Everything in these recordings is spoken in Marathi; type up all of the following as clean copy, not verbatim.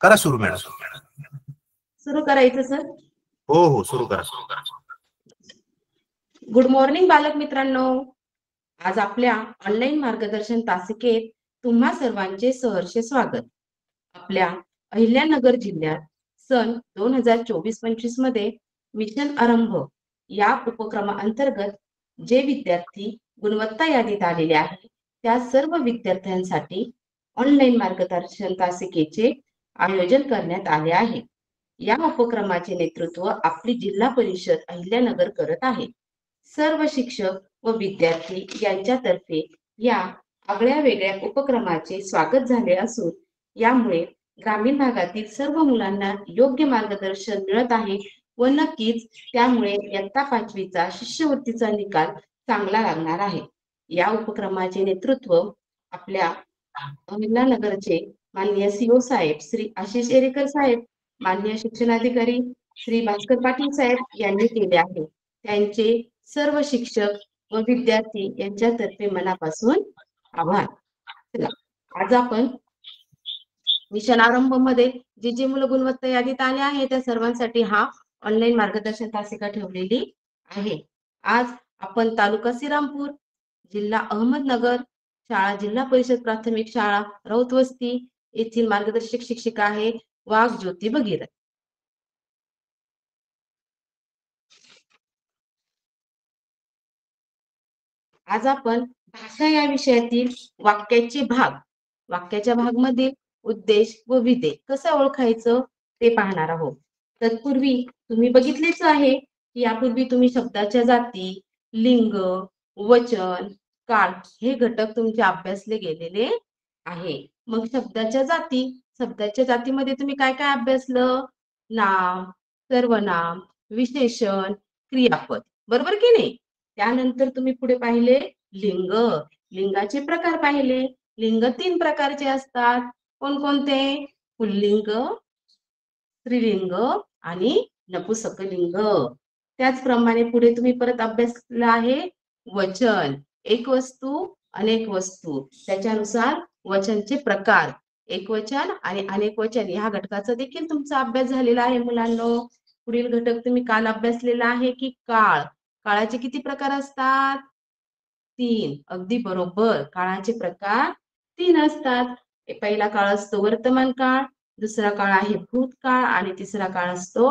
करा सुरू मॅडम. सुरू करायचं सर? हो हो, सुरू करा. गुड मॉर्निंग बालक मित्रांनो. आज आपल्या ऑनलाईन मार्गदर्शन तासिकेत तुम्हा सर्वांचे सहर्ष स्वागत. आपल्या अहिल्यानगर जिल्ह्यात सन 2024-25 मध्ये मिशन आरंभ या उपक्रमाअंतर्गत जे विद्यार्थी गुणवत्ता यादीत आलेले आहेत त्या सर्व विद्यार्थ्यांसाठी ऑनलाईन मार्गदर्शन तासिकेचे आयोजन करण्यात आले आहे. या उपक्रमाचे नेतृत्व आपली जिल्हा परिषद अहिल्यानगर करत आहे. सर्व शिक्षक व विद्यार्थी यांच्यातर्फे या आगळ्या वेगळ्या उपक्रमाचे स्वागत झाले असून यामुळे ग्रामीण भागातील सर्व मुलांना योग्य मार्गदर्शन मिळत आहे व नक्कीच त्यामुळे इयत्ता 5वीचा शिष्यवृत्तीचा निकाल चांगला लागणार आहे. या उपक्रमाचे नेतृत्व आपल्या अहिल्यानगरचे माननीय सीओ साहेब श्री आशिष एरेकर साहेब, माननीय शिक्षणाधिकारी श्री भास्कर पाटील साहेब यांनी केले आहे. त्यांचे सर्व शिक्षक व विद्यार्थी यांच्यातर्फे मनापासून आभार. चला, आज आपण मिशन आरंभ मध्ये जे मुलं गुणवत्ता यादीत आले आहे त्या सर्वांसाठी हा ऑनलाईन मार्गदर्शन तासिका ठेवलेली आहे. आज आपण तालुका श्रीरामपूर, जिल्हा अहमदनगर, शाळा जिल्हा परिषद प्राथमिक शाळा रौतवस्ती येथील मार्गदर्शक शिक्षिका आहे वाघ ज्योती भगीरथ. आज आपण भाषा या विषयातील वाक्याचे भाग, वाक्याच्या भागमध्ये उद्देश व विधेय कसं ओळखायचं ते पाहणार आहोत. तत्पूर्वी तुम्ही बघितलेच आहे की यापूर्वी तुम्ही शब्दाच्या जाती, लिंग, वचन, काळ हे घटक तुमचे अभ्यासले गेलेले आहे. मग शब्दाच्या जातीमध्ये तुम्ही काय काय अभ्यासलं? नाम, सर्वनाम, विशेषण, क्रियापद, बरोबर की नाही? त्यानंतर तुम्ही पुढे पाहिले लिंग. लिंगाचे प्रकार पाहिले. लिंग 3 प्रकारचे असतात. कोणकोणते? पुल्लिंग, स्त्रीलिंग आणि नपुंसकलिंग. त्याचप्रमाणे पुढे तुम्ही परत अभ्यासला आहे वचन. एक वस्तू, अनेक वस्तू. त्याच्यानुसार वचनचे प्रकार, एकवचन आणि अनेक वचन या घटकाचा देखील तुमचा अभ्यास झालेला आहे मुलांनो. पुढील घटक तुम्ही काल अभ्यासलेला आहे की काळ. काळाचे किती प्रकार असतात? 3. अगदी बरोबर, काळाचे प्रकार 3 असतात. पहिला काळ असतो वर्तमान काळ, दुसरा काळ आहे भूतकाळ आणि तिसरा काळ असतो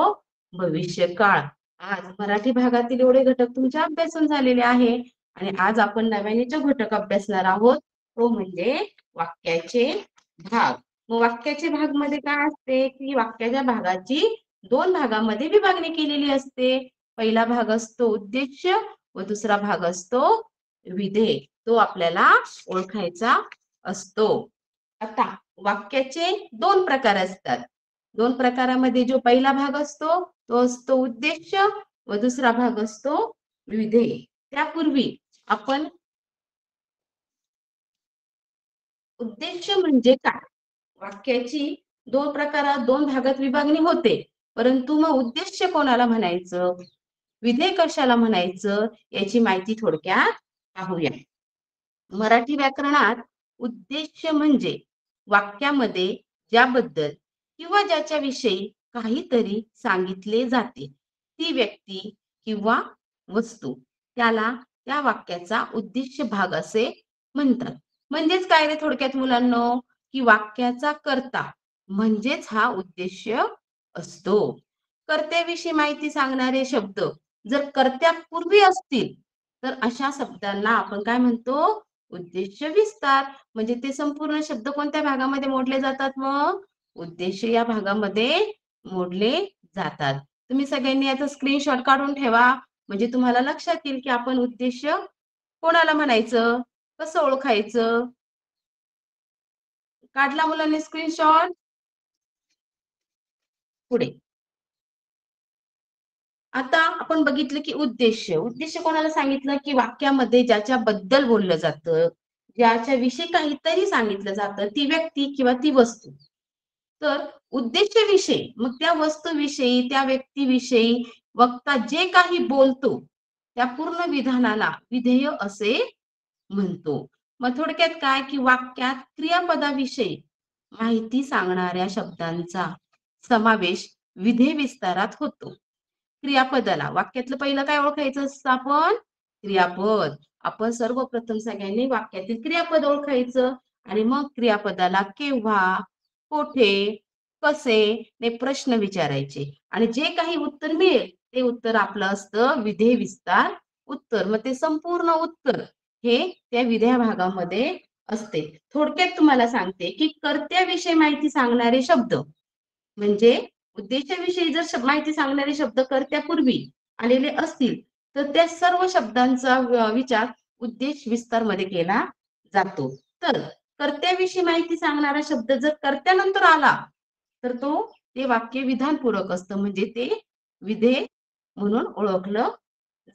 भविष्यकाळ. आज मराठी भागातील एवढे घटक तुमच्या अभ्यासून झालेले आहे आणि आज आपण नव्याने जो घटक अभ्यासणार आहोत तो म्हणजे वाक्याचे भाग. मग वाक्याचे भाग मध्ये काय असते की वाक्याच्या भागाची 2 भागामध्ये विभागणी केलेली असते. पहिला भाग असतो उद्देश व दुसरा भाग असतो विधेय. तो आपल्याला ओळखायचा असतो. आता वाक्याचे 2 प्रकार असतात. 2 प्रकारामध्ये जो पहिला भाग असतो तो असतो उद्देश व दुसरा भाग असतो विधेय. त्यापूर्वी आपण उद्देश म्हणजे काय, वाक्याची 2 प्रकारात 2 भागात विभागणी होते, परंतु मग उद्देश कोणाला म्हणायचं, विधेय कशाला म्हणायचं याची माहिती थोडक्यात पाहूया. मराठी व्याकरणात उद्देश म्हणजे वाक्यामध्ये ज्याबद्दल किंवा ज्याच्याविषयी काहीतरी सांगितले जाते ती व्यक्ती किंवा वस्तू त्याला त्या वाक्याचा उद्देश भाग असे म्हणतात. म्हणजेच काय रे थोडक्यात मुलांनो की वाक्याचा कर्ता म्हणजेच हा उद्देश असतो. कर्त्याविषयी माहिती सांगणारे शब्द जर कर्त्यापूर्वी असतील तर अशा शब्दांना आपण काय म्हणतो, उद्देश विस्तार. म्हणजे ते संपूर्ण शब्द कोणत्या भागामध्ये मोडले जातात? मग उद्देश या भागामध्ये मोडले जातात. तुम्ही सगळ्यांनी याचा स्क्रीनशॉट काढून ठेवा म्हणजे तुम्हाला लक्षात येईल की आपण उद्देश कोणाला म्हणायचं, कसं ओळखायचं. काढला मुलांनी स्क्रीनशॉट? पुढे आता आपण बघितलं की उद्देश कोणाला सांगितलं की वाक्यामध्ये ज्याच्याबद्दल बोललं जातं, ज्याच्याविषयी काहीतरी सांगितलं जातं, ती व्यक्ती किंवा ती वस्तू. तर उद्देशाविषयी मग त्या वस्तूविषयी त्या व्यक्तीविषयी वक्ता जे काही बोलतो त्या पूर्ण विधानाला विधेय असे म्हणतो. मग थोडक्यात काय की वाक्यात क्रियापदाविषयी माहिती सांगणाऱ्या शब्दांचा समावेश विधेय विस्तारात होतो. क्रियापदाला वाक्यातलं पहिलं काय ओळखायचं असतं आपण? क्रियापद. आपण सर्वप्रथम सगळ्यांनी वाक्यातील क्रियापद ओळखायचं आणि मग क्रियापदाला केव्हा, कोठे, कसे ने प्रश्न विचारायचे आणि जे काही उत्तर मिळेल ते उत्तर आपलं असतं विधेय विस्तार उत्तर. मग ते संपूर्ण उत्तर हे त्या विधेय भागामध्ये असते. थोडक्यात तुम्हाला सांगते की कर्त्याविषयी माहिती सांगणारे शब्द म्हणजे उद्देशाविषयी जर माहिती सांगणारे शब्द कर्त्यापूर्वी आलेले असतील तर त्या सर्व शब्दांचा विचार उद्देश विस्तार मध्ये केला जातो. तर कर्त्याविषयी माहिती सांगणारा शब्द जर कर्त्यानंतर आला तर ते वाक्य विधानपूरक असतं म्हणजे ते विधेय म्हणून ओळखलं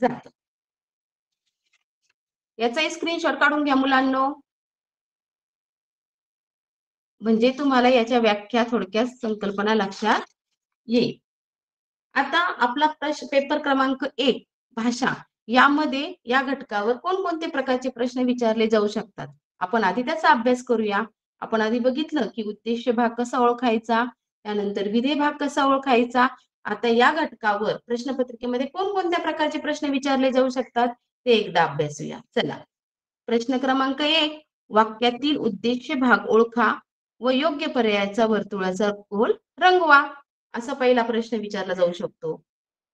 जातं. याचाही स्क्रीनशॉट काढून घ्या मुलांनो, म्हणजे तुम्हाला याच्या व्याख्या थोडक्यात संकल्पना लक्षात येईल. आता आपला प्रश्न पेपर क्रमांक 1 भाषा यामध्ये या घटकावर कोणकोणते प्रकारचे प्रश्न विचारले जाऊ शकतात आपण आधी त्याचा अभ्यास करूया. आपण आधी बघितलं की उद्देश्य भाग कसा ओळखायचा, त्यानंतर विधेय भाग कसा ओळखायचा. आता या घटकावर प्रश्नपत्रिकेमध्ये कोणकोणत्या प्रकारचे प्रश्न विचारले जाऊ शकतात ते एकदा अभ्यासूया. चला, प्रश्न क्रमांक 1, वाक्यातील उद्देश्य भाग ओळखा व योग्य पर्यायाचा वर्तुळाचा गोल रंगवा. असा पहिला प्रश्न विचारला जाऊ शकतो.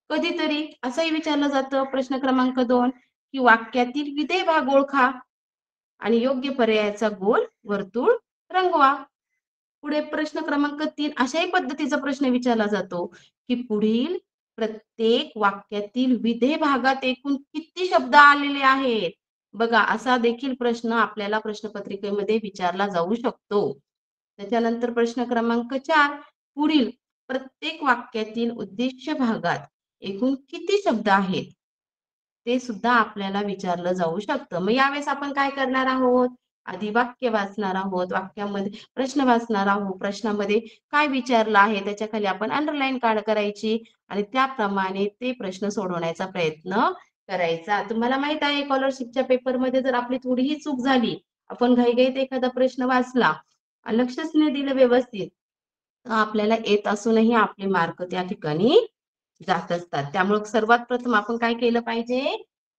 कधीतरी असंही विचारलं जातं प्रश्न क्रमांक 2 की वाक्यातील विधेय भाग ओळखा आणि योग्य पर्यायाचा गोल वर्तुळ रंगवा. पुढे प्रश्न क्रमांक 3 अशाही पद्धतीचा प्रश्न विचारला जातो की पुढील प्रत्येक वाक्यातील विधेय भागात एकूण किती शब्द आलेले आहेत. बघा, असा देखील प्रश्न आपल्याला प्रश्नपत्रिकेमध्ये विचारला जाऊ शकतो. त्याच्यानंतर प्रश्न क्रमांक 4, पुढील प्रत्येक वाक्यातील उद्देश्य भागात एकूण किती शब्द आहेत ते सुद्धा आपल्याला विचारलं जाऊ शकतं. मग यावेळेस आपण काय करणार आहोत, आधी वाक्य वाचणार आहोत, वाक्यामध्ये प्रश्न वाचणार आहोत, प्रश्नामध्ये काय विचारलं आहे त्याच्या खाली आपण अंडरलाईन करायची आणि त्याप्रमाणे ते प्रश्न सोडवण्याचा प्रयत्न करायचा. तुम्हाला माहित आहे स्कॉलरशिपच्या पेपरमध्ये जर आपली थोडीही चूक झाली, आपण घाईघाईत एखादा प्रश्न वाचला, लक्षच नाही दिलं व्यवस्थित, आपल्याला येत असूनही आपले मार्क त्या ठिकाणी जात असतात. त्यामुळे सर्वात प्रथम आपण काय केलं पाहिजे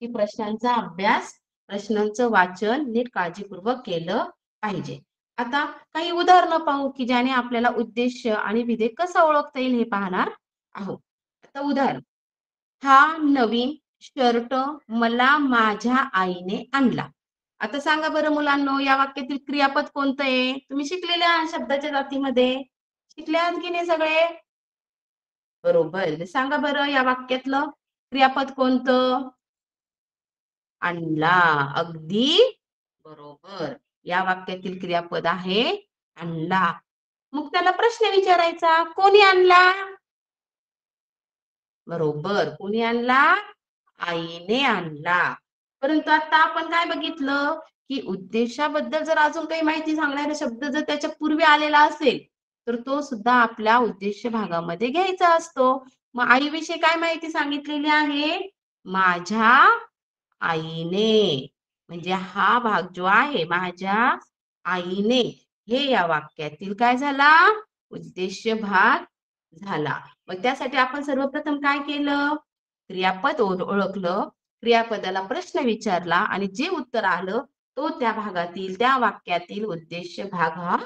की प्रश्नांचा अभ्यास, प्रश्नांचं वाचन नीट काळजीपूर्वक केलं पाहिजे. आता काही उदाहरणं पाहू की ज्याने आपल्याला उद्देश्य आणि विधेय कसं ओळखता येईल हे पाहणार आहोत. आता उदाहरण, हा नवीन शर्ट मला माझ्या आईने आणला. आता सांगा बरं मुलांनो, या वाक्यातील क्रियापद कोणतं आहे? तुम्ही शिकलेल्या शब्दाच्या जातीमध्ये शिकले आहात की नाही सगळे? बरोबर. सांगा बरं या वाक्यातलं क्रियापद कोणतं? आणला. अगदी बरोबर. या वाक्यातील क्रियापद आहे आणला. मग त्याला प्रश्न विचारायचा, कोणी आणला? बरोबर. कोणी आणला? आईने आणला. परंतु आता आपण काय बघितलं की उद्देशाबद्दल जर अजून काही माहिती सांगणारा शब्द जर त्याच्या पूर्वी आलेला असेल तर तो सुद्धा आपल्या उद्देश्य भागामध्ये घ्यायचा असतो. मग आईविषयी काय माहिती सांगितलेली आहे? माझ्या आईने. म्हणजे हा भाग जो आहे माझ्या आईने, हे या वाक्यातील काय झाला? उद्देश्य भाग झाला. मग त्यासाठी आपण सर्वप्रथम काय केलं? क्रियापद ओळखलं, क्रियापदाला प्रश्न विचारला आणि जे उत्तर आलं तो त्या भागातील त्या वाक्यातील उद्देश्य भाग हा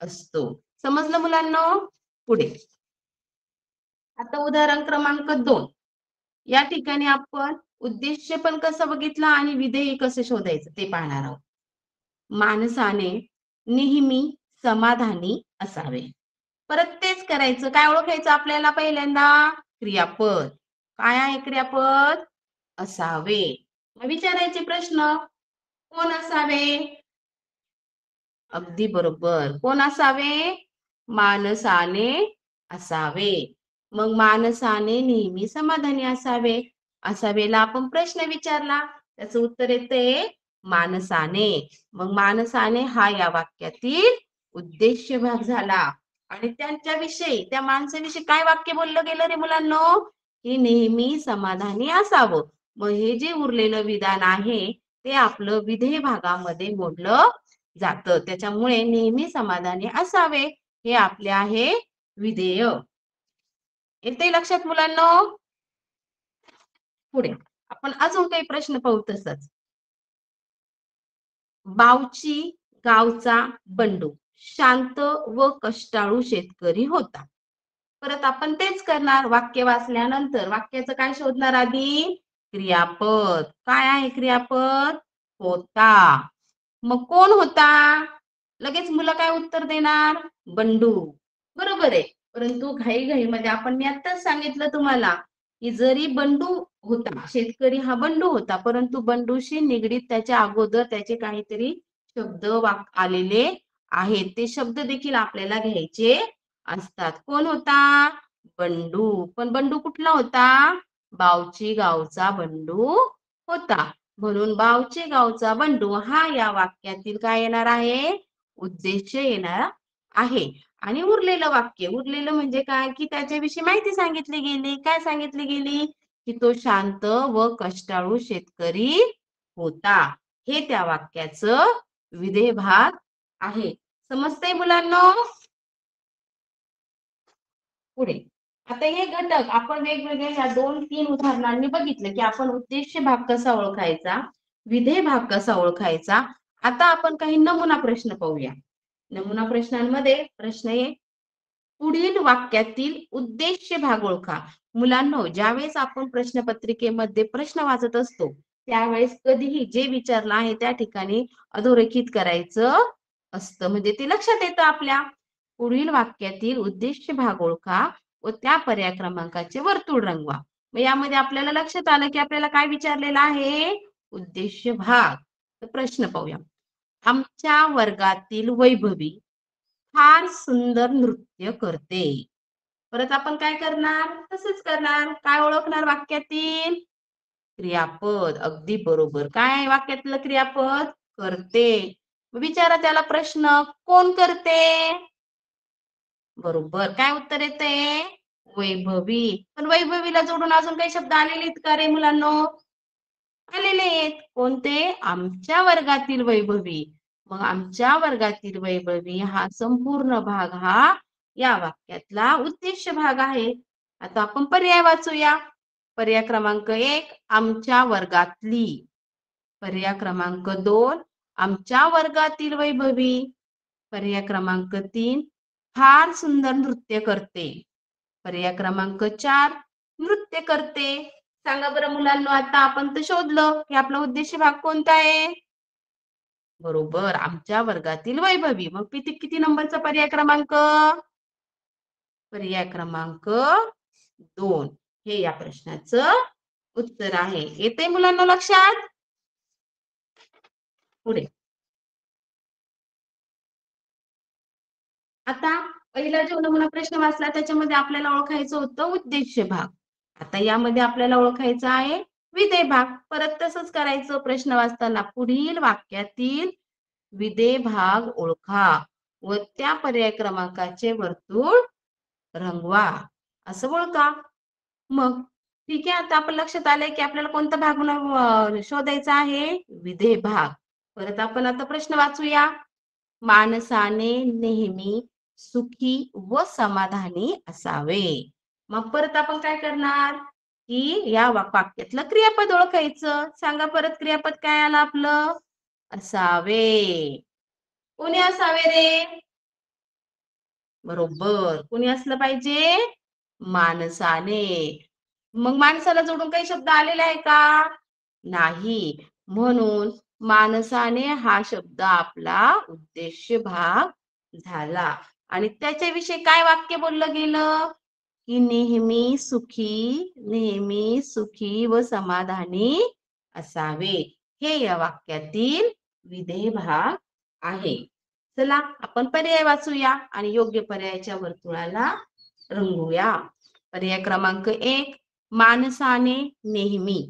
असतो. समजलं मुलांनो? पुढे आता उदाहरण क्रमांक 2, या ठिकाणी आपण उद्देश्य पण कसं बघितलं आणि विधेय कसे शोधायचं ते पाहणार आहोत. माणसाने नेहमी समाधानी असावे. परत तेच करायचं. काय ओळखायचं आपल्याला पहिल्यांदा? क्रियापद. काय आहे क्रियापद? असावे. मग विचारायचे प्रश्न, कोण असावे? अगदी बरोबर. कोण असावे? माणसाने असावे. मग माणसाने नेहमी समाधानी असावे. असावेला आपण प्रश्न विचारला, त्याचं उत्तर येते माणसाने. मग माणसाने हा या वाक्यातील उद्देश्य भाग झाला आणि त्यांच्याविषयी, त्या माणसाविषयी काय वाक्य बोललं गेलं रे मुलांनो? की नेहमी समाधानी असावं. मग हे जे उरलेलं विधान आहे ते आपलं विधेय भागामध्ये मोडलं जातं. त्याच्यामुळे नेहमी समाधानी असावे हे आपले आहे विधेय. येते लक्षात मुलांनो? पुढे आपण अजून काही प्रश्न पाहू तसंच. बावची गावचा बंडू शांत व कष्टाळू शेतकरी होता. परत आपण तेच करणार. वाक्य वाचल्यानंतर वाक्याचं काय शोधणार आधी? क्रियापद. काय आहे क्रियापद? होता. मग कोण होता? लगेच मुलं काय उत्तर देणार? बंडू. बरोबर आहे. परंतु घाईघाईमध्ये मी आत्ताच सांगितलं तुम्हाला की जरी बंडू होता, शेतकरी हा बंडू होता, परंतु बंडूशी निगडीत त्याच्या अगोदर त्याचे काहीतरी शब्द आलेले आहेत. ते शब्द देखील आपल्याला घ्यायचे असतात. कोण होता? बंडू. पण बंडू कुठला होता? बावची गावचा बंडू होता. म्हणून बावची गावचा बंडू हा या वाक्यातील काय येणार आहे? उद्देश येणार आहे. आणि उरलेलं म्हणजे काय की त्याच्याविषयी माहिती सांगितली गेली. काय सांगितली गेली? की तो शांत व कष्टाळू शेतकरी होता. हे त्या वाक्याचं विधेय भाग आहे. समजतंय मुलांनो? पुढे आता हे घटक आपण वेगवेगळे या 2-3 उदाहरणांनी बघितलं की आपण उद्देश भाग कसा ओळखायचा, विधेय भाग कसा ओळखायचा. आता आपण काही नमुना प्रश्न पाहूया. नमुना प्रश्नांमध्ये प्रश्न 1, पुढील वाक्यातील उद्देश्य भाग ओळखा. मुलांनो, ज्यावेळेस आपण प्रश्नपत्रिकेमध्ये प्रश्न वाचत असतो त्यावेळेस कधीही जे विचारलं आहे त्या ठिकाणी अधोरेखित करायचं असतं, म्हणजे ते लक्षात येतं आपल्या. पुढील वाक्यातील उद्देश्य भाग ओळखा व त्या पर्याय क्रमांकाचे वर्तुळ रंगवा. मग यामध्ये आपल्याला लक्षात आलं की आपल्याला काय विचारलेलं आहे? उद्देश्य भाग. तर प्रश्न पाहूया. आमच्या वर्गातील वैभवी फार सुंदर नृत्य करते. परत आपण काय करणार? तसंच करणार. काय ओळखणार वाक्यातील? क्रियापद. अगदी बरोबर. काय आहे वाक्यातलं क्रियापद? करते. विचारा त्याला प्रश्न, कोण करते? बरोबर. काय उत्तर येते? वैभवी. पण वैभवीला जोडून अजून काही शब्द आलेले आहेत का रे मुलांनो? आलेले आहेत. कोणते? आमच्या वर्गातील वैभवी. मग आमच्या वर्गातील वैभवी हा संपूर्ण भाग हा या वाक्यातला उद्देश्य भाग आहे. आता आपण पर्याय वाचूया. पर्याय क्रमांक 1, आमच्या वर्गातली. पर्याय क्रमांक 2, आमच्या वर्गातील वैभवी. पर्याय क्रमांक 3, फार सुंदर नृत्य करते. पर्याय क्रमांक 4, नृत्य करते. सांगा बरं मुलांनो, आता आपण तर शोधलं की आपला उद्देश भाग कोणता आहे? बरोबर, आमच्या वर्गातील वैभवी. मग किती किती नंबरचा पर्याय क्रमांक? पर्याय क्रमांक 2 हे या प्रश्नाचं उत्तर आहे. येते मुलांना लक्षात? पुढे आता पहिला जो नमुना प्रश्न वाचला त्याच्यामध्ये आपल्याला ओळखायचं होतं उद्देश्य भाग. आता यामध्ये आपल्याला ओळखायचा आहे विधेय भाग. परत तसंच करायचं प्रश्न वाचताना. पुढील वाक्यातील विधेय भाग ओळखा व त्या पर्याय क्रमांकाचे वर्तुळ रंगवा. असं ओळखा. मग ठीक आहे, आता आपण लक्षात आलंय की आपल्याला कोणता भाग शोधायचा आहे? विधेय भाग. परत आपण आता प्रश्न वाचूया. माणसाने नेहमी सुखी व समाधानी असावे. मग परत आपण काय करणार की या वाक्यातलं क्रियापद ओळखायचं. सांगा परत क्रियापद काय आलं आपलं? असावे. कोणी असावे रे? बरोबर. कोणी असलं पाहिजे? माणसाने. मग माणसाला जोडून काही शब्द आलेला आहे का? नाही. म्हणून माणसाने हा शब्द आपला उद्देश्य भाग झाला. आणि त्याच्याविषयी काय वाक्य बोललं गेलं? की नेहमी सुखी व समाधानी असावे. हे या वाक्यातील विधेय भाग आहे. चला आपण पर्याय वाचूया आणि योग्य पर्यायाच्या वर्तुळाला रंगवूया. पर्याय क्रमांक 1, माणसाने नेहमी.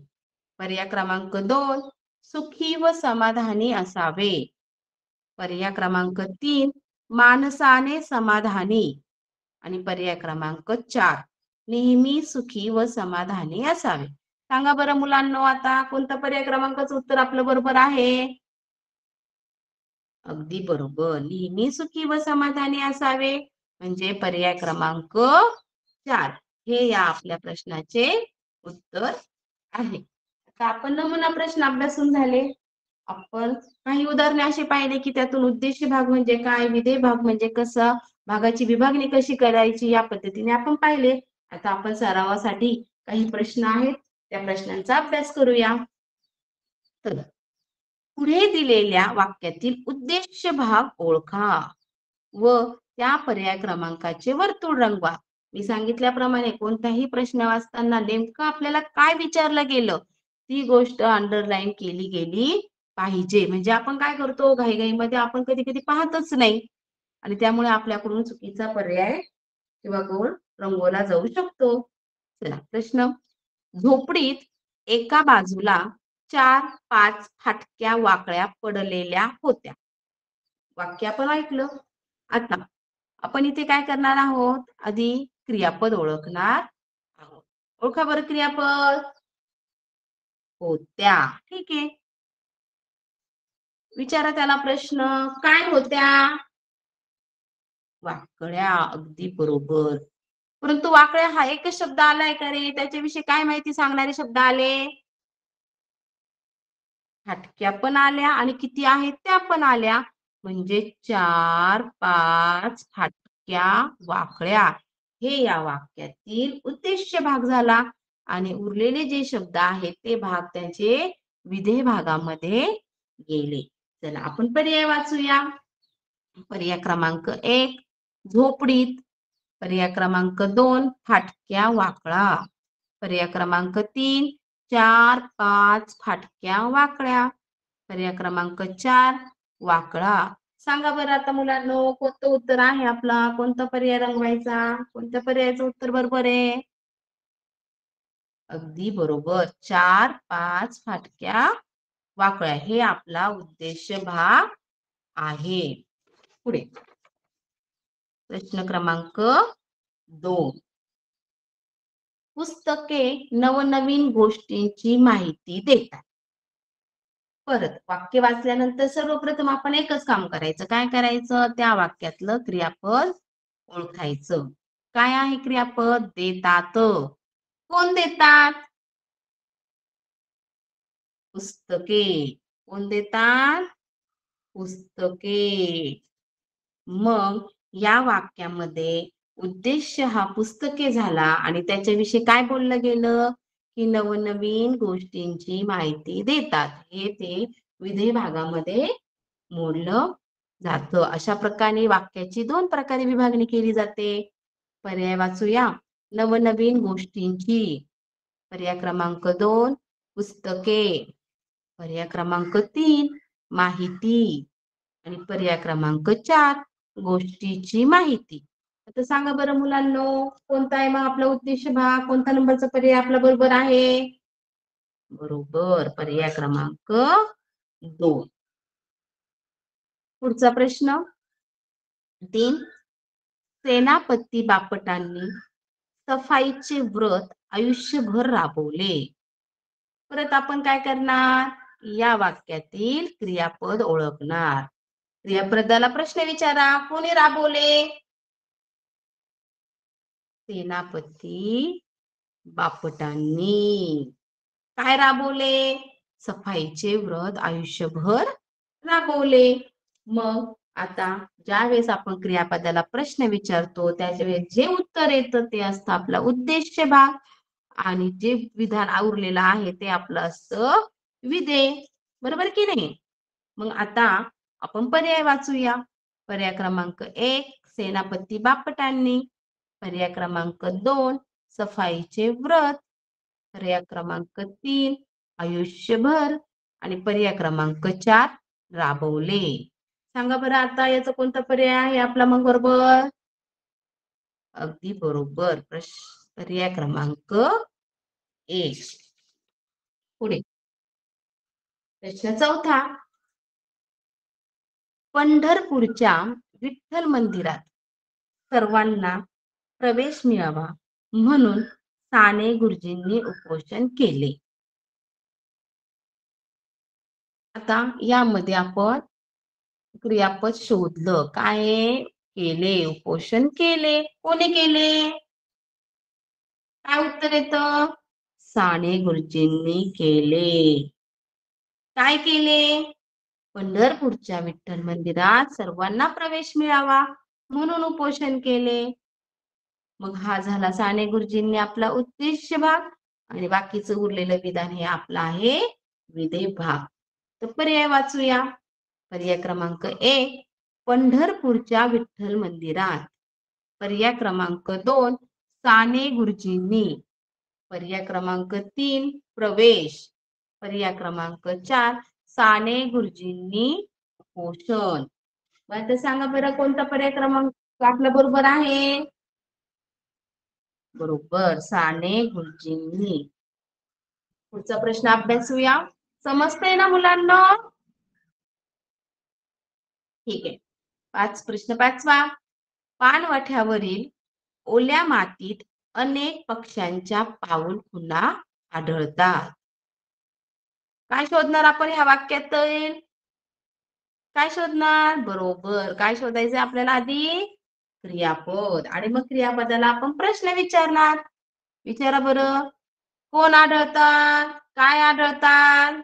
पर्याय क्रमांक 2, सुखी व समाधानी असावे. पर्याय क्रमांक 3, माणसाने समाधानी. आणि पर्याय क्रमांक 4, नेहमी सुखी व समाधानी असावे. सांगा बरं मुलांनो, आता कोणता पर्याय क्रमांकाचं उत्तर आपलं बरोबर आहे? अगदी बरोबर. नेहमी सुखी व समाधानी असावे म्हणजे पर्याय क्रमांक 4. हे या आपल्या प्रश्नाचे उत्तर आहे. आता आपण नमुना प्रश्न अभ्यासून झाले. आपण काही उदाहरणे अशी पाहिले की त्यातून उद्देश भाग म्हणजे काय, विधेय भाग म्हणजे कसा, भागाची विभागणी कशी करायची या पद्धतीने आपण पाहिले. आता आपण सरावासाठी काही प्रश्न आहेत त्या प्रश्नांचा अभ्यास करूया. तर पुढे दिलेल्या वाक्यातील उद्देश भाग ओळखा व त्या पर्याय क्रमांकाचे वर्तुळ रंगवा. मी सांगितल्याप्रमाणे कोणताही प्रश्न वाचताना नेमकं आपल्याला काय विचारलं गेलं ती गोष्ट अंडरलाईन केली गेली पाहिजे. म्हणजे आपण काय करतो घाईघाईमध्ये आपण कधी कधी पाहतच नाही आणि त्यामुळे आपल्याकडून चुकीचा पर्याय किंवा गोल रंगवला जाऊ शकतो. चला प्रश्न. झोपडीत एका बाजूला 4-5 फाटक्या वाकड्या पडलेल्या होत्या. वाक्य आपण ऐकलं. आता आपण इथे काय करणार आहोत, आधी क्रियापद ओळखणार आहोत. ओळखा बरं क्रियापद. होत्या. ठीक आहे. विचारा त्याला प्रश्न. काय होत्या? वाकड्या. अगदी बरोबर. परंतु वाकड्या हा एकच शब्द आलाय का रे? त्याच्याविषयी काय माहिती सांगणारे शब्द आले? फाटक्या पण आल्या आणि किती आहेत त्या पण आल्या. म्हणजे 4-5 फाटक्या वाकड्या हे या वाक्यातील उद्देश्य भाग झाला आणि उरलेले जे शब्द आहेत ते भाग त्यांचे विधेय भागामध्ये गेले. चला आपण पर्याय वाचूया. पर्याय क्रमांक 1 झोपडीत, पर्याय क्रमांक 2 फाटक्या वाकळा, पर्याय क्रमांक 3 4-5 फाटक्या वाकड्या, पर्याय क्रमांक 4 वाकळा. सांगा बरं आता मुलांनो कोणतं उत्तर आहे आपला, कोणता पर्याय रंगवायचा, कोणत्या पर्यायाचं उत्तर बरोबर आहे? अगदी बरोबर. 4-5 फाटक्या वाकड्या हे आपला उद्देश भाग आहे. पुढे प्रश्न क्रमांक 2. पुस्तके नवनवीन गोष्टींची माहिती देतात. परत वाक्य वाचल्यानंतर सर्वप्रथम आपण एकच काम करायचं. काय करायचं? त्या वाक्यातलं क्रियापद ओळखायचं. काय आहे क्रियापद? देतात. कोण देतात? पुस्तके. कोण देतात? पुस्तके. मग या वाक्यामध्ये उद्देश हा पुस्तके झाला आणि त्याच्याविषयी काय बोललं गेलं की नवनवीन गोष्टींची माहिती देतात. हे ते विधेय भागामध्ये मोडलं जातं. अशा प्रकारे वाक्याची 2 प्रकारे विभागणी केली जाते. पर्याय वाचूया. नवनवीन गोष्टींची. पर्याय क्रमांक 2 पुस्तके. पर्याय क्रमांक 3 माहिती आणि पर्याय क्रमांक 4 गोष्टीची माहिती. आता सांगा बरं मुलांनो कोणता आहे मग आपला उद्देश भाग, कोणता नंबरचा पर्याय आपला बरोबर आहे? बरोबर पर्याय क्रमांक 2. पुढचा प्रश्न 3. सेनापती बापटांनी सफाईचे व्रत आयुष्यभर राबवले. परत आपण काय करणार? या वाक्यातील क्रियापद ओळखणार. क्रियापदाला प्रश्न विचारा. कोणी राबवले? सेनापती बापटांनी. काय राबवले? सफाईचे व्रत आयुष्यभर राबवले. मग आता ज्या वेळेस आपण क्रियापदाला प्रश्न विचारतो त्याच्या वेळेस जे उत्तर येतं ते असतं आपला उद्देश भाग आणि जे विधान उरलेलं आहे ते आपलं असतं विधेय. बरोबर की नाही? मग आता आपण पर्याय वाचूया. पर्याय क्रमांक 1 सेनापती बापटांनी, पर्याय क्रमांक 2 सफाईचे व्रत, पर्याय क्रमांक 3 आयुष्यभर आणि पर्याय क्रमांक 4 राबवले. सांगा बरं आता याचा कोणता पर्याय आहे आपला मग बरोबर? अगदी बरोबर. पर्याय क्रमांक 1. पुढे प्रश्न 4. पंढरपूरच्या विठ्ठल मंदिरात सर्वांना प्रवेश मिळावा म्हणून साने गुरुजींनी उपोषण केले. आता यामध्ये आपण क्रियापद शोधलं. काय केले? उपोषण केले. कोणी केले? काय उत्तर येतं? साने गुरुजींनी केले. काय केले? पंढरपूरच्या विठ्ठल मंदिरात सर्वांना प्रवेश मिळावा म्हणून उपोषण केले. मग हा झाला साने गुरुजींनी आपला उद्देश्य भाग आणि बाकीचं उरलेलं विधान हे आपलं आहे विधेय भाग. तर पर्याय वाचूया. पर्याय क्रमांक 1 पंढरपूरच्या विठ्ठल मंदिरात. पर्याय क्रमांक 2 साने गुरुजींनी. पर्याय क्रमांक 3 प्रवेश. पर्याय क्रमांक 4 साने गुरुजींनी उपोषण. आता सांगा बरं कोणता पर्याय क्रमांक आपल्या बरोबर आहे? बरोबर, साने गुरुजींनी. पुढचा प्रश्न अभ्यासूया. समजतंय ना मुलांना? ठीक आहे. प्रश्न 5वा. पाणवठ्यावरील ओल्या मातीत अनेक पक्ष्यांच्या पाऊल खुणा आढळतात. काय शोधणार आपण ह्या वाक्यातील? काय शोधणार? बरोबर, काय शोधायचं आपल्याला आधी? क्रियापद. आणि मग क्रियापदाला आपण प्रश्न विचारणार. विचारा बरं. कोण आढळतात? काय आढळतात?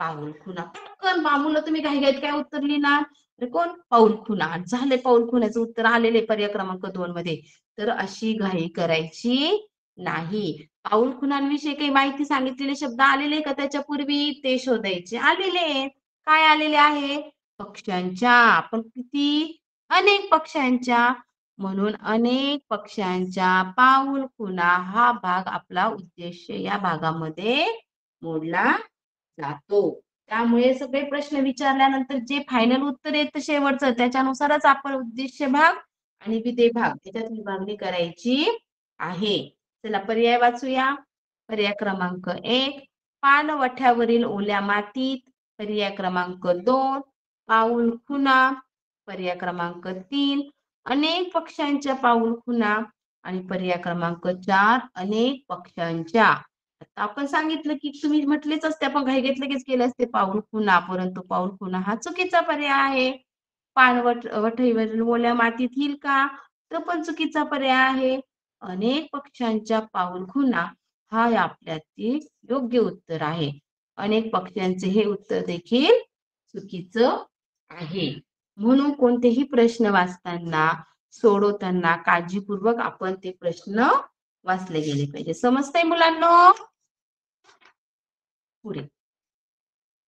पाऊल खुणा. पटकन मुलं तुम्ही घाईघाईत काय उत्तर लिहिणार? कोण? पाऊल खुणा. झाले पाऊल खुण्याचं उत्तर आलेले पर्याय क्रमांक 2 मध्ये. तर अशी घाई करायची नाही. पाऊल खुणांविषयी काही माहिती सांगितलेले शब्द आलेले का त्याच्यापूर्वी? ते शोधायचे. आलेले. काय आलेले आहे? पक्ष्यांच्या. आपण किती? अनेक पक्ष्यांच्या. म्हणून अनेक पक्ष्यांच्या पाऊल खुणा हा भाग आपला उद्देश्य या भागामध्ये मोडला जातो. त्यामुळे सगळे प्रश्न विचारल्यानंतर जे फायनल उत्तर येतं शेवटचं त्याच्यानुसारच आपण उद्देश्य भाग आणि विधेय भाग याच्यात विभागणी करायची आहे. चला पर्याय वाचूया. पर्याय क्रमांक 1 पाणवठ्यावरील ओल्या मातीत. पर्याय क्रमांक 2 पाऊल खुणा. पर्याय क्रमांक 3 अनेक पक्ष्यांच्या पाऊल खुणा. आणि पर्याय क्रमांक 4 अनेक पक्ष्यांच्या. आता आपण सांगितलं की तुम्ही म्हटलेच असते आपण घाईघाईत लगेच केले असते पाऊल खुणा, परंतु पाऊल खुणा हा चुकीचा पर्याय आहे. वठईवरील ओल्या मातीत येईल का? तो पण चुकीचा पर्याय आहे. अनेक पक्ष्यांच्या पाऊल खुणा हा आपल्यातील योग्य उत्तर आहे. अनेक पक्ष्यांचे हे उत्तर देखील चुकीचं आहे. म्हणून कोणतेही प्रश्न वाचताना सोडवताना काळजीपूर्वक आपण ते प्रश्न वाचले गेले पाहिजे. समजतंय मुलांनो? पुढे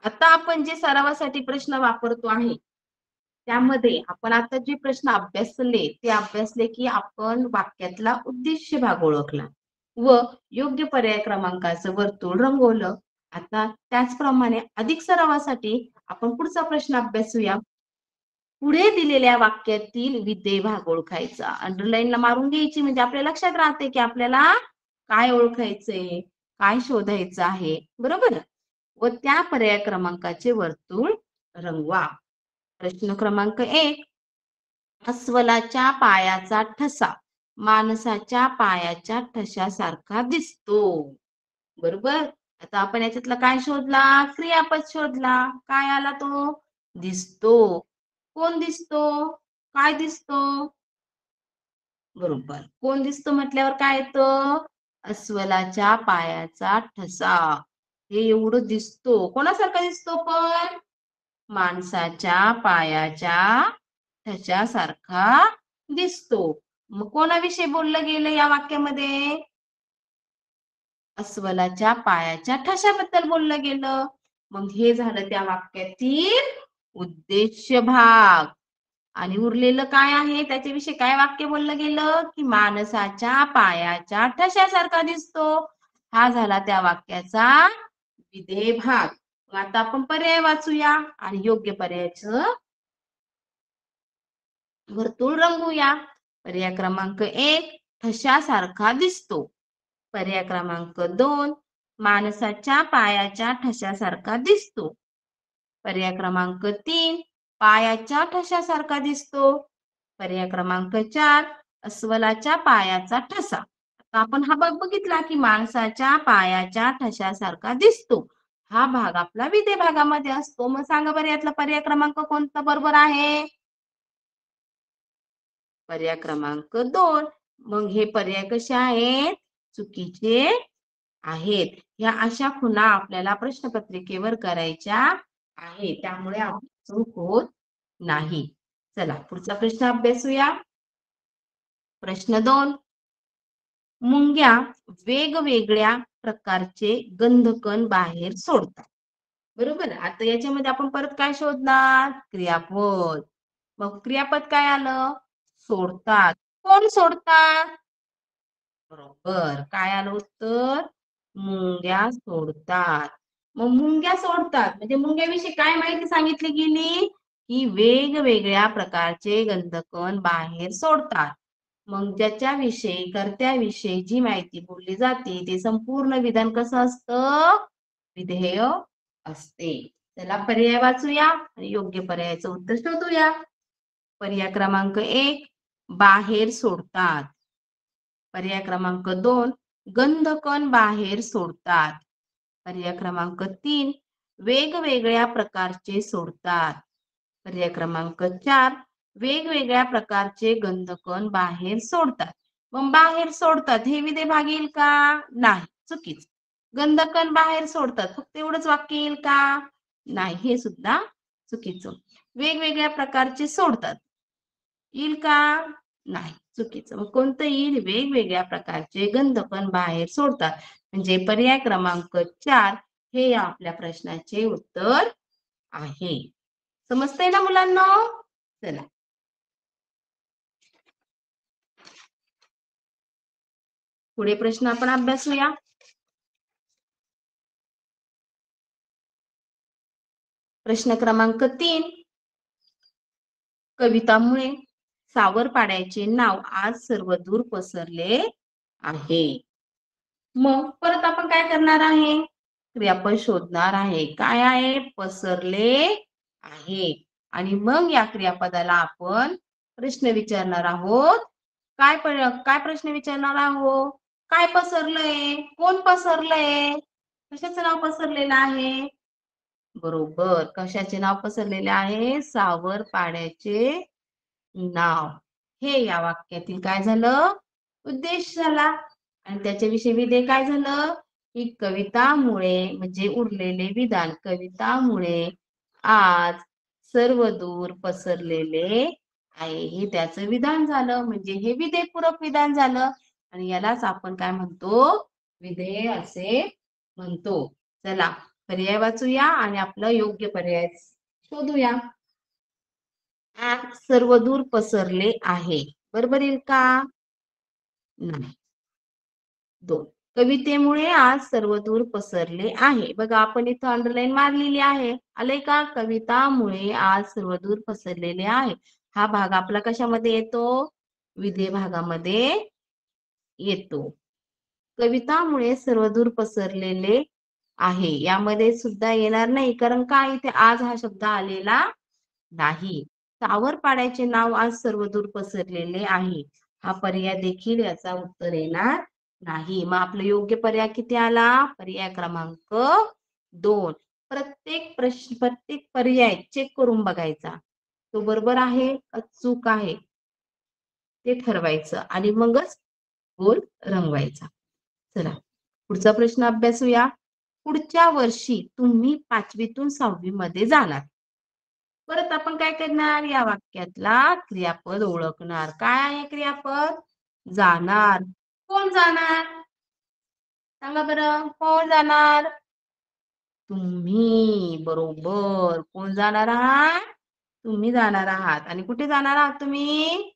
आता आपण जे सरावासाठी प्रश्न वापरतो आहे त्यामध्ये आपण आता जे प्रश्न अभ्यासले ते अभ्यासले की आपण वाक्यातला उद्देश्य भाग ओळखला व योग्य पर्याय क्रमांकाचं वर्तुळ रंगवलं. आता त्याचप्रमाणे अधिक सरावासाठी आपण पुढचा प्रश्न अभ्यासूया. पुढे दिलेल्या वाक्यातील विधेय भाग ओळखायचा. अंडरलाईनला मारून घ्यायची म्हणजे आपल्या लक्षात राहते की आपल्याला काय ओळखायचंय, काय शोधायचं आहे. बरोबर? व त्या पर्याय क्रमांकाचे वर्तुळ रंगवा. प्रश्न क्रमांक 1 अस्वलाच्या पायाचा ठसा माणसाच्या पायाच्या ठशासारखा दिसतो. बरोबर? आता आपण याच्यातला काय शोधला? क्रियापद शोधला. काय आला तो? दिसतो. कोण दिसतो? काय दिसतो? बरोबर. कोण दिसतो म्हटल्यावर काय येतं? अस्वलाच्या पायाचा ठसा. हे एवढं दिसतो. कोणासारखा दिसतो पण? माणसाच्या पायाच्या ठशासारखा दिसतो. मग कोणाविषयी बोललं गेलं या वाक्यामध्ये? अस्वलाच्या पायाच्या ठशाबद्दल बोललं गेलं. मग हे झालं त्या वाक्यातील उद्देश्य भाग. आणि उरलेलं काय आहे? त्याच्याविषयी काय वाक्य बोललं गेलं? की माणसाच्या पायाच्या ठशासारखा दिसतो. हा झाला त्या वाक्याचा विधेय भाग. आता आपण पर्याय वाचूया आणि योग्य पर्यायाचं वर्तुळ रंगवूया. पर्याय क्रमांक 1 ठशासारखा दिसतो. पर्याय क्रमांक 2 माणसाच्या पायाच्या ठशासारखा दिसतो. पर्याय क्रमांक 3 पायाच्या ठशासारखा दिसतो. पर्याय क्रमांक 4 अस्वलाच्या पायाचा ठसा. आपण हा भाग बघितला की माणसाच्या पायाच्या ठशासारखा दिसतो. हा भाग आपला विधेय भागामध्ये असतो. मग सांगा बरं यातला पर्याय क्रमांक कोणता बरोबर आहे? पर्याय क्रमांक 2. मग हे पर्याय कसे आहेत? चुकीचे आहेत. या अशा खुणा आपल्याला प्रश्नपत्रिकेवर करायच्या आहेत. त्यामुळे आपली चूक होत नाही. चला पुढचा प्रश्न अभ्यासूया. प्रश्न 2. मुंग्या वेगवेगळ्या प्रकारचे गंधकण बाहेर सोडतात. बरोबर. आता याच्यामध्ये आपण परत काय शोधणार? क्रियापद. मग क्रियापद काय आलं? सोडतात. कोण सोडतात? बरोबर. काय आलं उत्तर? मुंग्या सोडतात. मग मुंग्या सोडतात म्हणजे मुंग्याविषयी काय माहिती सांगितली गेली? की वेगवेगळ्या प्रकारचे गंधकण बाहेर सोडतात. मग ज्याच्याविषयी कर्त्याविषयी जी माहिती बोलली जाते ते संपूर्ण विधान कसं असतं? विधेय असते. चला पर्याय वाचूया आणि योग्य पर्यायाचं उत्तर शोधूया. पर्याय क्रमांक 1 बाहेर सोडतात. पर्याय क्रमांक 2 गंधकण बाहेर सोडतात. पर्याय क्रमांक 3 वेगवेगळ्या प्रकारचे सोडतात. पर्याय क्रमांक 4 वेगवेगळ्या प्रकारचे गंधकण बाहेर सोडतात. मग बाहेर सोडतात हे विधेय भाग येईल का? नाही, चुकीच. गंधकण बाहेर सोडतात फक्त एवढंच वाक्य येईल का? नाही, हे सुद्धा चुकीचं. वेगवेगळ्या प्रकारचे सोडतात येईल का? नाही, चुकीचं. मग कोणतं येईल? वेगवेगळ्या प्रकारचे गंधकण बाहेर सोडतात. म्हणजे पर्याय क्रमांक 4 हे या आपल्या प्रश्नाचे उत्तर आहे. समजतंय ना मुलांना? चला पुढे प्रश्न आपण अभ्यासूया. प्रश्न क्रमांक 3 कवितामुळे सावरपाड्याचे नाव आज सर्वदूर पसरले आहे. मग परत आपण काय करणार आहे? क्रियापद शोधणार आहे. काय आहे? पसरले आहे. आणि मग या क्रियापदाला आपण प्रश्न विचारणार आहोत. काय प्रश्न विचारणार आहोत? काय पसरलंय? कोण पसरलंय? कशाचं नाव पसरलेलं आहे? बरोबर. कशाचे नाव पसरलेले आहे? सावरपाड्याचे नाव. हे या वाक्यातील काय झालं? उद्देश झाला. आणि त्याच्याविषयी विधेय काय झालं? की कवितामुळे म्हणजे उरलेले विधान कवितामुळे आज सर्वदूर पसरलेले आहे. हे त्याचं विधान झालं. म्हणजे हे विधेयपूरक विधान झालं. आणि यालाच आपण काय म्हणतो? विधेय असे म्हणतो. चला पर्याय वाचूया आणि आपलं योग्य पर्याय शोधूया. आज सर्वदूर पसरले आहे. बरोबर येईल का? नाही. 2 कवितेमुळे आज सर्वदूर पसरले आहे. बघा आपण इथं अंडरलाईन मारलेली आहे. आले का? कवितामुळे आज सर्वदूर पसरलेले आहे. हा भाग आपला कशामध्ये येतो? विधेय भागामध्ये येतो. कवितामुळे सर्वदूर पसरलेले आहे. यामध्ये सुद्धा येणार नाही कारण काय इथे आज हा शब्द आलेला नाही. सावरपाड्याचे नाव आज सर्वदूर पसरलेले आहे. हा पर्याय देखील याचा उत्तर येणार नाही. मग आपलं योग्य पर्याय किती आला? पर्याय क्रमांक 2. प्रत्येक पर्याय चेक करून बघायचा. तो बरोबर आहे का चूक आहे? ते ठरवायचं आणि मगच गोल रंगवायचा. चला पुढचा प्रश्न अभ्यासूया. पुढच्या वर्षी तुम्ही 5वीतून 6वी मध्ये जाणार. परत आपण काय करणार? या वाक्यातला क्रियापद ओळखणार. काय आहे क्रियापद? जाणार. कोण जाणार? सांगा बरं कोण जाणार? तुम्ही. बरोबर. कोण जाणार आहात? तुम्ही जाणार आहात. आणि कुठे जाणार आहात तुम्ही?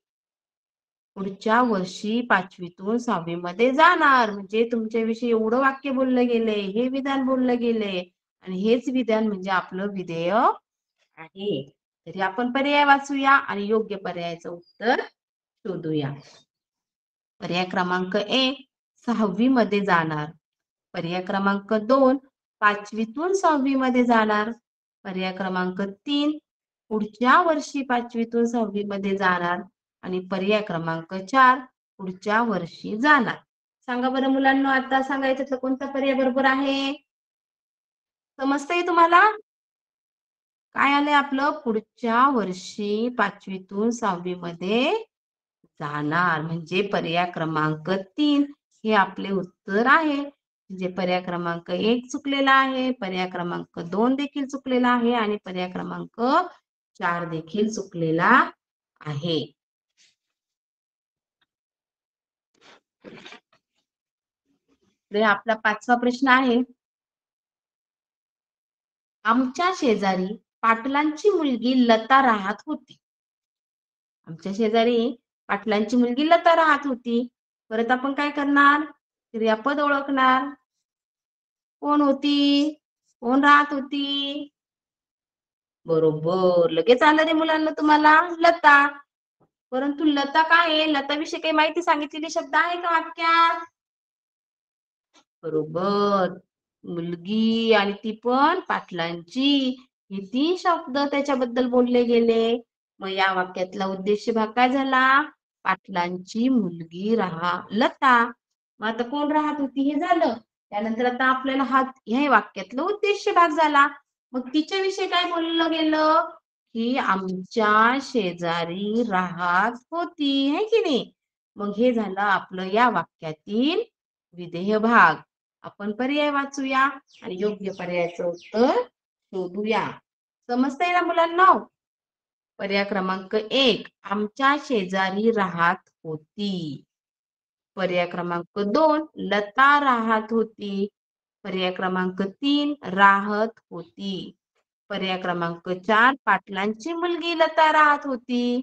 पुढच्या वर्षी 5वीतून 6वी मध्ये जाणार. म्हणजे तुमच्याविषयी एवढं वाक्य बोललं गेलंय, हे विधान बोललं गेलंय आणि हेच विधान म्हणजे आपलं विधेय आहे. तरी आपण पर्याय वाचूया आणि योग्य पर्यायाचं उत्तर शोधूया. पर्याय क्रमांक 1 6वी मध्ये जाणार. पर्याय क्रमांक 2 5वीतून 6वी मध्ये जाणार. पर्याय क्रमांक 3 पुढच्या वर्षी 5वीतून 6वी मध्ये जाणार. आणि पर्याय क्रमांक 4 पुढच्या वर्षी जाणार. सांगा बरं मुलांना आता सांगायचं तर कोणता पर्याय बरोबर आहे? समजतंय तुम्हाला? काय आलंय आपलं? पुढच्या वर्षी 5वीतून 6वी मध्ये जाणार, म्हणजे पर्याय क्रमांक 3 हे आपले उत्तर आहे. म्हणजे पर्याय क्रमांक 1 चुकलेला आहे, पर्याय क्रमांक 2 देखील चुकलेला आहे आणि पर्याय क्रमांक 4 देखील चुकलेला आहे. आपला 5वा प्रश्न आहे, आमच्या शेजारी पाटलांची मुलगी लता राहत होती. आमच्या शेजारी पाटलांची मुलगी लता राहत होती. परत आपण काय करणार? क्रियापद ओळखणार. कोण होती? कोण राहत होती? बरोबर, लगेच आलं रे मुलांना तुम्हाला, लता. परंतु लता काय आहे? लता विषयी काही माहिती सांगितलेली शब्द आहे का वाक्यात? बरोबर, मुलगी आणि ती पण पाटलांची. हे 3 शब्द त्याच्याबद्दल बोलले गेले. मग या वाक्यातला उद्देश भाग काय झाला? पाटलांची मुलगी लता. मग आता कोण राहत होती हे झालं. त्यानंतर आता आपल्याला ह्या वाक्यातला उद्देश भाग झाला. मग तिच्याविषयी काय बोललं गेलं? की आमच्या शेजारी राहत होती, है की नाही? मग हे झालं आपलं या वाक्यातील विधेय भाग. आपण पर्याय वाचूया आणि योग्य पर्यायाचं उत्तर शोधूया. समजतंय ना मुलांना? पर्याय क्रमांक 1 आमच्या शेजारी राहत होती. पर्याय क्रमांक 2 लता राहत होती. पर्याय क्रमांक 3 राहत होती. पर्याय क्रमांक 4 पाटलांची मुलगी लता राहत होती.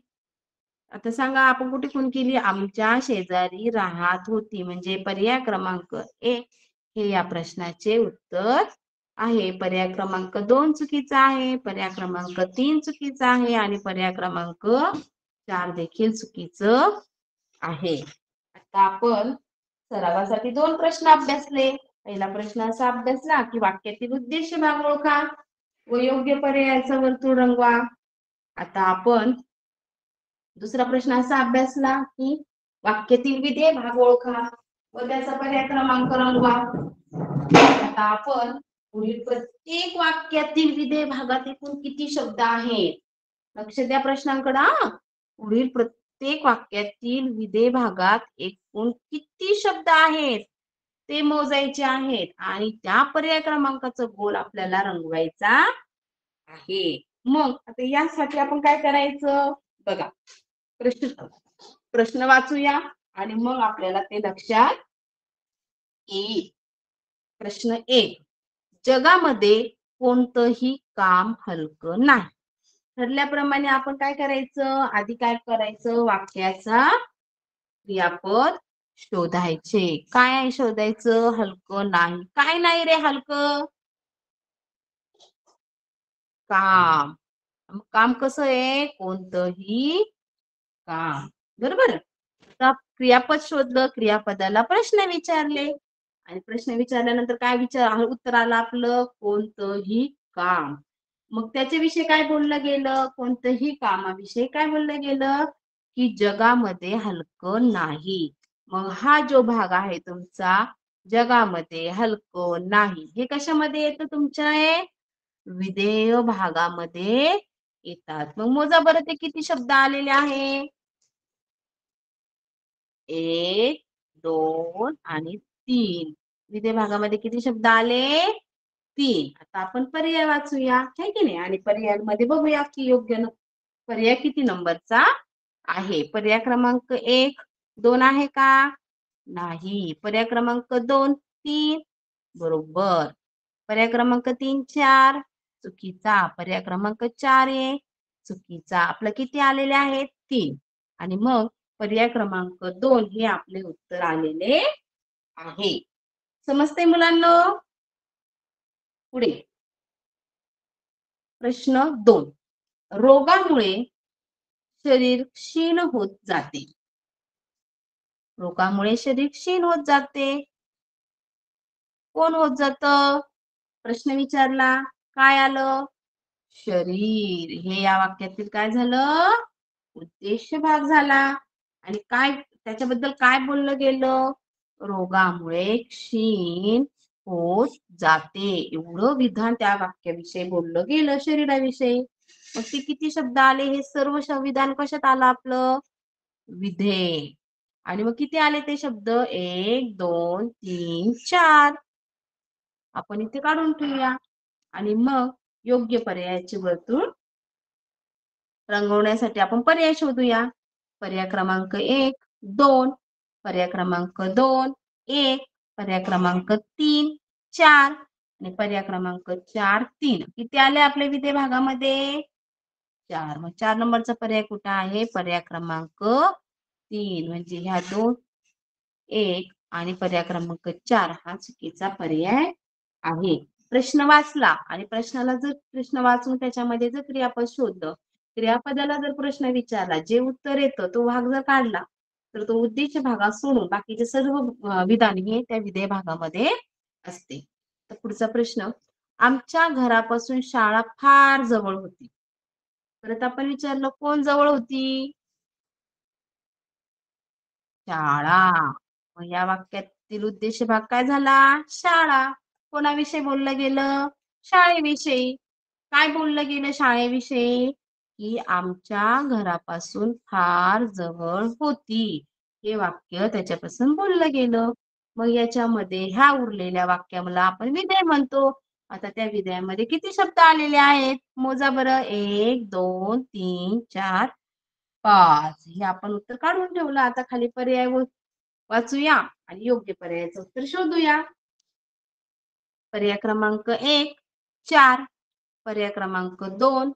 आता सांगा आपण कुठे खूण केली? आमच्या शेजारी राहत होती, म्हणजे पर्याय क्रमांक 1 हे या प्रश्नाचे उत्तर आहे. पर्याय क्रमांक 2 चुकीचा आहे, पर्याय क्रमांक 3 चुकीचा आहे आणि पर्याय क्रमांक 4 देखील चुकीचं आहे. आता आपण सरावासाठी 2 प्रश्न अभ्यासले. पहिला प्रश्न असा अभ्यासला की वाक्यातील उद्देश भाग ओळखा व योग्य पर्यायाचा वर्तुळ रंगवा. आता आपण दुसरा प्रश्न असा अभ्यासला की वाक्यातील विधेय भाग ओळखा व त्याचा पर्याय क्रमांक रंगवा. आता आपण पुढील प्रत्येक वाक्यातील विधेय भागात एकूण किती शब्द आहेत? लक्ष द्या प्रश्नांकडे. पुढील प्रत्येक वाक्यातील विधेय भागात एकूण किती शब्द आहेत ते मोजायचे आहेत आणि त्या पर्याय क्रमांकाचा गोल आपल्याला रंगवायचा आहे. मग आता यासाठी आपण काय करायचं बघा, प्रश्न वाचूया आणि मग आपल्याला ते लक्षात येईल. प्रश्न 1 जगामध्ये कोणतंही काम हलकं नाही. ठरल्याप्रमाणे आपण काय करायचं? आधी काय करायचं? वाक्याचा क्रियापद शोधायचे. काय शोधायचं? हलकं नाही. काय नाही रे हलकं? काम. काम कसं आहे? कोणतंही काम. बरोबर? आता क्रियापद शोधलं, क्रियापदाला प्रश्न विचारले आणि प्रश्न विचारल्यानंतर काय उत्तर आलं आपलं? कोणतंही काम. मग त्याच्याविषयी काय बोललं गेलं? कोणतंही कामाविषयी काय बोललं गेलं? की जगामध्ये हलकं नाही. मग हा जो भाग आहे तुमचा, जगामध्ये हलकं नाही, हे कशामध्ये येतं तुमच्या? विधेय भागामध्ये येतात. मग मोजा बरं ते किती शब्द आलेले आहे? 1 2 आणि 3. विधेय भागामध्ये किती शब्द आले? 3. आता आपण पर्याय वाचूया, है की नाही? आणि पर्यायांमध्ये बघूया की योग्य पर्याय किती नंबरचा आहे. पर्याय क्रमांक 1 2 आहे का? नाही. पर्याय क्रमांक 2 3 बरोबर. पर्याय क्रमांक 3 4 चुकीचा. पर्याय क्रमांक 4 आहे चुकीचा. आपलं किती आलेले आहेत? 3. आणि मग पर्याय क्रमांक 2 हे आपले उत्तर आलेले आहे. समजते मुलांना? पुढे प्रश्न 2 रोगामुळे शरीर क्षीण होत जाते. रोगामुळे शरीर क्षीण होत जाते. कोण होत जात? प्रश्न विचारला, काय आलं? शरीर. हे या वाक्यातील काय झालं? उद्देश भाग झाला. आणि काय त्याच्याबद्दल काय बोललं गेलं? रोगामुळे क्षीण होत जाते. एवढं विधान त्या वाक्याविषयी बोललं गेलं शरीराविषयी. मग ते किती शब्द आले? हे सर्व विधान कशात आलं आपलं? विधेय. आणि मग किती आले ते शब्द? 1, 2, 3, 4. आपण इथे काढून ठेवूया. आणि मग योग्य पर्यायाचे वर्तुळ रंगवण्यासाठी आपण पर्याय शोधूया. पर्याय क्रमांक 1, 2, पर्याय क्रमांक 2, 1, पर्याय क्रमांक 3, 4 आणि पर्याय क्रमांक 4, 3. किती आले आपल्या विधेय भागामध्ये? 4. मग 4 नंबरचा पर्याय कुठे आहे? पर्याय क्रमांक 3. म्हणजे ह्या 2, 1 आणि पर्याय क्रमांक 4 हा चुकीचा पर्याय आहे. प्रश्न वाचला आणि प्रश्न वाचून त्याच्यामध्ये जर क्रियापद शोधलं, क्रियापदाला जर प्रश्न विचारला, जे उत्तर येतं तो भाग जर काढला, तर तो उद्देश भागात सोडून बाकीचे सर्व विधान हे त्या विधेय भागामध्ये असते. तर पुढचा प्रश्न, आमच्या घरापासून शाळा फार जवळ होती. परत आपण विचारलं, कोण जवळ होती? शाळा. मग या वाक्यातील उद्देश भाग काय झाला? शाळा. कोणाविषयी बोललं गेलं? शाळेविषयी. काय बोललं गेलं शाळेविषयी? की आमच्या घरापासून फार जवळ होती. हे वाक्य त्याच्यापासून बोललं गेलं. मग याच्यामध्ये ह्या उरलेल्या वाक्याला आपण विधेय म्हणतो. आता त्या विधेयामध्ये किती शब्द आलेले आहेत? मोजा बरं. 1, 2, 3, 4, 5. हे आपण उत्तर काढून ठेवलं. आता खाली पर्याय वाचूया आणि योग्य पर्यायाचं उत्तर शोधूया. पर्याय क्रमांक 1, 4, पर्याय क्रमांक 2,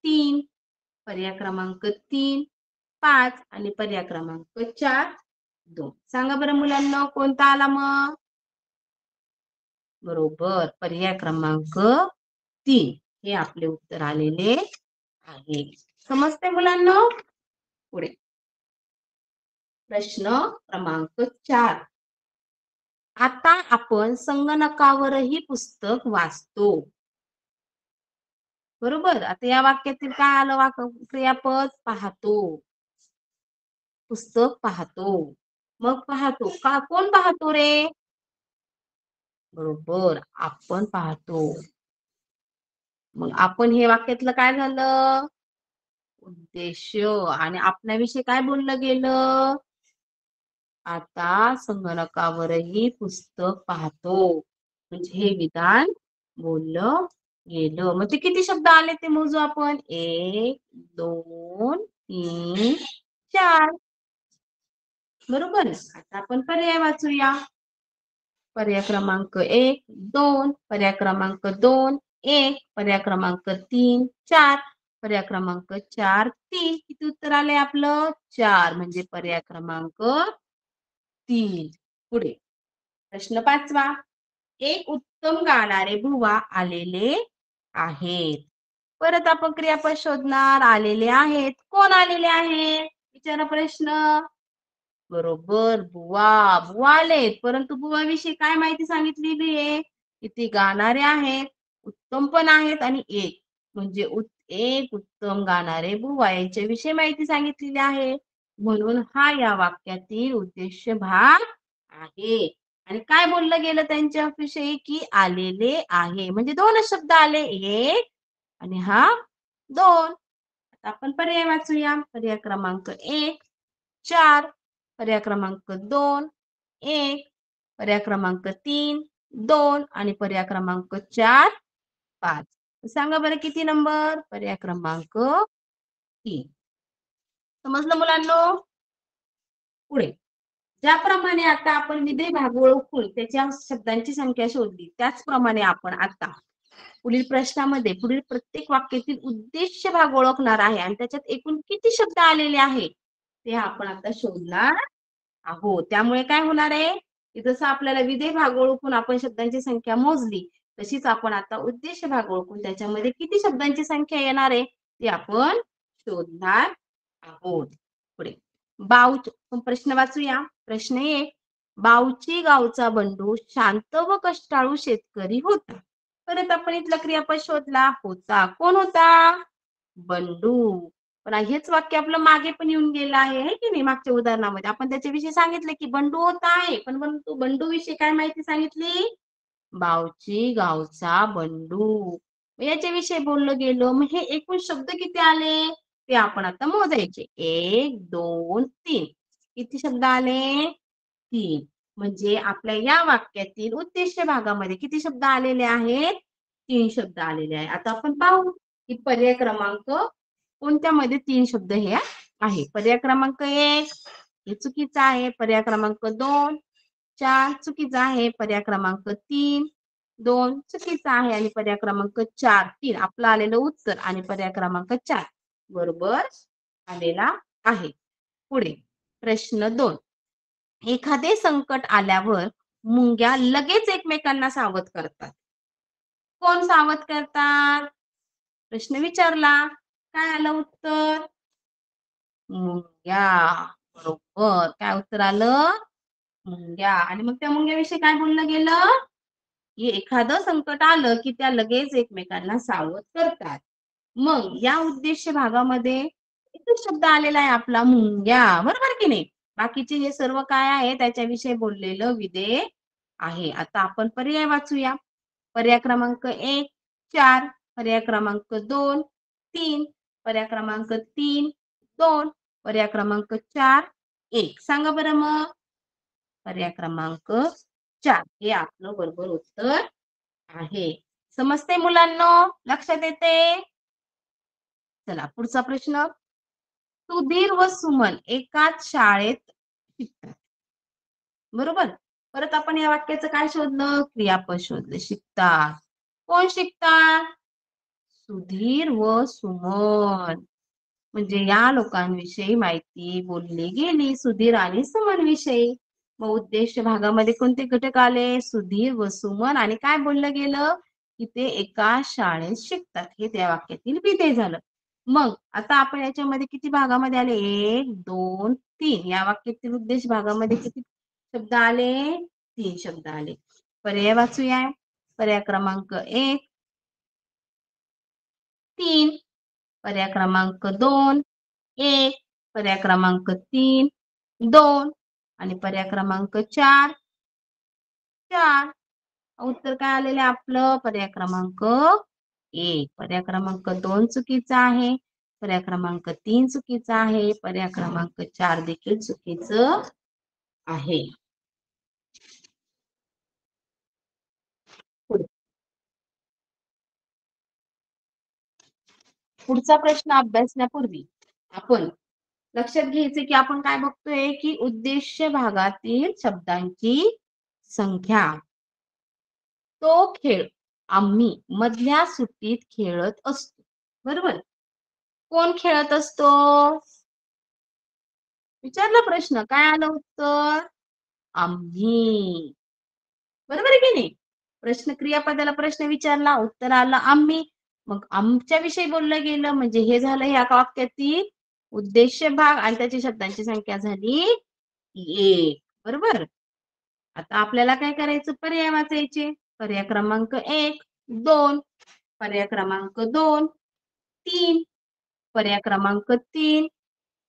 3, पर्याय क्रमांक 3, 5 आणि पर्याय क्रमांक 4, 2. सांगा बरं मुलांना कोणता आला मग? बरोबर, पर्याय क्रमांक 3 हे आपले उत्तर आलेले आहे. समजते मुलांना? पुढे प्रश्न क्रमांक 4. आता आपण संगणकावरही पुस्तक वाचतो. बरोबर. आता या वाक्यातील काय आलं? क्रियापद पाहतो. पुस्तक पाहतो. मग पाहतो का? कोण पाहतो रे? बरोबर, आपण पाहतो. मग आपण हे वाक्यातलं काय झालं? उद्देश. आणि आपल्याविषयी काय बोललं गेलं? आता संगणकावरही पुस्तक पाहतो. म्हणजे हे विधान बोललं गेलं. मग ते किती शब्द आले ते मोजू आपण. 1, 2, 3, 4. बरोबर. आता आपण पर्याय वाचूया. पर्याय क्रमांक 1, 2, पर्याय क्रमांक 2, 1, पर्याय क्रमांक 3, 4, पर्याय क्रमांक 4, 3. किती उत्तर आले आपलं? 4. म्हणजे पर्याय क्रमांक 3. पुढे प्रश्न 5वा. एक उत्तम गाणारे बुवा आलेले आहेत. परत आपण क्रियापद शोधणार. आलेले आहेत. कोण आलेले आहेत? विचारा प्रश्न. बरोबर, बुवा. बुवा आलेत. परंतु बुवाविषयी काय माहिती सांगितलेली आहे? की ते गाणारे आहेत, उत्तम पण आहेत आणि एक म्हणजे एक उत्तम गाणारे बुवा यांच्याविषयी माहिती सांगितलेली आहे. म्हणून हा या वाक्यातील उद्देश्य भाग आहे. आणि काय बोललं गेलं त्यांच्याविषयी? की आलेले आहे. म्हणजे दोनच शब्द आले. एक आणि हा 2. आता आपण पर्याय वाचूया. पर्याय क्रमांक 1, 4, पर्याय क्रमांक 2, 1, पर्याय क्रमांक 3, 2 आणि पर्याय क्रमांक 4, 5. सांगा बरं किती नंबर? पर्याय क्रमांक 3. समजलं मुलांनो? पुढे ज्याप्रमाणे आता आपण विधेय भाग ओळखून त्याच्या शब्दांची संख्या शोधली, त्याचप्रमाणे आपण आता पुढील प्रश्नामध्ये पुढील प्रत्येक वाक्यातील उद्देश्य भाग ओळखणार आहे आणि त्याच्यात एकूण किती शब्द आलेले आहे ते आपण आता शोधणार आहोत. त्यामुळे काय होणार आहे? की जसं आपल्याला विधेय भाग ओळखून आपण शब्दांची संख्या मोजली, तशीच आपण आता उद्देश भाग ओळखून त्याच्यामध्ये किती शब्दांची संख्या येणार आहे ते आपण शोधणार आहोत. पुढे प्रश्न वाचूया. प्रश्न 1. बावची गावचा बंडू शांत व कष्टाळू शेतकरी होता. परत आपण इथला क्रियापद शोधला. होता. कोण होता? बंडू. पण हेच वाक्य आपलं मागे पण येऊन गेलं आहे, है की नाही? मागच्या उदाहरणामध्ये आपण त्याच्याविषयी सांगितले की बंडू होता आहे, पण बंडू विषयी काय माहिती सांगितली? बावची गावचा बंडू. याच्याविषयी बोललं गेलं. मग हे एकूण शब्द किती आले ते आपण आता मोजायचे. 1 2 3. किती शब्द आले? 3. म्हणजे आपल्या या वाक्यातील उद्देश्य भागामध्ये किती शब्द आलेले आहेत? 3 शब्द आलेले आहेत. आता आपण पाहू की पर्याय क्रमांक कोणत्यामध्ये 3 शब्द हे आहे. पर्याय क्रमांक 1 हे चुकीचं आहे. पर्याय क्रमांक 2 4 चुकीचा आहे. पर्याय क्रमांक 3 2 चुकीचा आहे. आणि पर्याय क्रमांक 4 3 आपलं आलेलं उत्तर आणि पर्याय क्रमांक 4 बरोबर आलेला आहे. पुढे प्रश्न 2. एखादे संकट आल्यावर मुंग्या लगेच एकमेकांना सावध करतात. कोण सावध करतात? प्रश्न विचारला. काय आलं उत्तर? मुंग्या. बरोबर. काय उत्तर आलं? मुंग्या. आणि मग त्या मुंग्याविषयी काय बोललं गेलं? की एखादं संकट आलं की त्या लगेच एकमेकांना सावध करतात. मग या उद्देश्य भागामध्ये एकच शब्द आलेला आहे आपला मुंग्या. बरोबर की नाही? बाकीचे हे सर्व काय आहे त्याच्याविषयी बोललेलं विधेय आहे. आता आपण पर्याय वाचूया. पर्याय क्रमांक 1 4, पर्याय क्रमांक 2 3, पर्याय क्रमांक 3 2, पर्याय क्रमांक 4 1. सांगा बरं मग. पर्याय क्रमांक 4 हे आपलं बरोबर उत्तर आहे. समजते मुलांनो? लक्षात येते? चला पुढचा प्रश्न. सुधीर व सुमन एकाच शाळेत शिकतात. बरोबर. परत आपण या वाक्याचं काय शोधलं? क्रियापद शोधलं. शिकतात. कोण शिकतात? सुधीर व सुमन. म्हणजे या लोकांविषयी माहिती बोलली गेली. सुधीर आणि सुमन विषयी. मग उद्देश भागामध्ये कोणते घटक आले? सुधीर व सुमन. आणि काय बोललं गेलं? की ते एका शाळेत शिकतात. हे त्या वाक्यातील विधेय झालं. मग आता आपण याच्यामध्ये किती भागामध्ये आले? 1 2 3. या वाक्यातील उद्देश भागामध्ये किती शब्द आले? 3 शब्द आले. पर्याय वाचूया. पर्याय क्रमांक 1 3, पर्याय क्रमांक 2 1, पर्याय क्रमांक 3 2 आणि पर्याय क्रमांक 4 4. उत्तर काय आलेलं आहे आपलं? पर्याय क्रमांक 1. पर्याय क्रमांक 2 चुकीचा आहे. पर्याय क्रमांक 3 चुकीचा आहे. पर्याय क्रमांक 4 देखील चुकीचं आहे. पुढचा प्रश्न अभ्यासण्यापूर्वी आपण लक्षात घ्यायचे की आपण काय बघतोय की उद्देश्य भागातील शब्दांची संख्या. तो खेळ आम्ही मधल्या सुट्टीत खेळत असतो. बरोबर. कोण खेळत असतो? विचारला प्रश्न. काय आलं उत्तर? आम्ही. बरोबर आहे की नाही? प्रश्न क्रियापदाला प्रश्न विचारला, उत्तर आलं आम्ही. मग आमच्या विषयी बोललं गेलं म्हणजे हे झालं या वाक्यातील उद्देश्य भाग आणि त्याची शब्दांची संख्या झाली 1. बरोबर. आता आपल्याला काय करायचं? पर्याय वाचायचे. पर्याय क्रमांक 1 2, पर्याय क्रमांक 2 3, पर्याय क्रमांक 3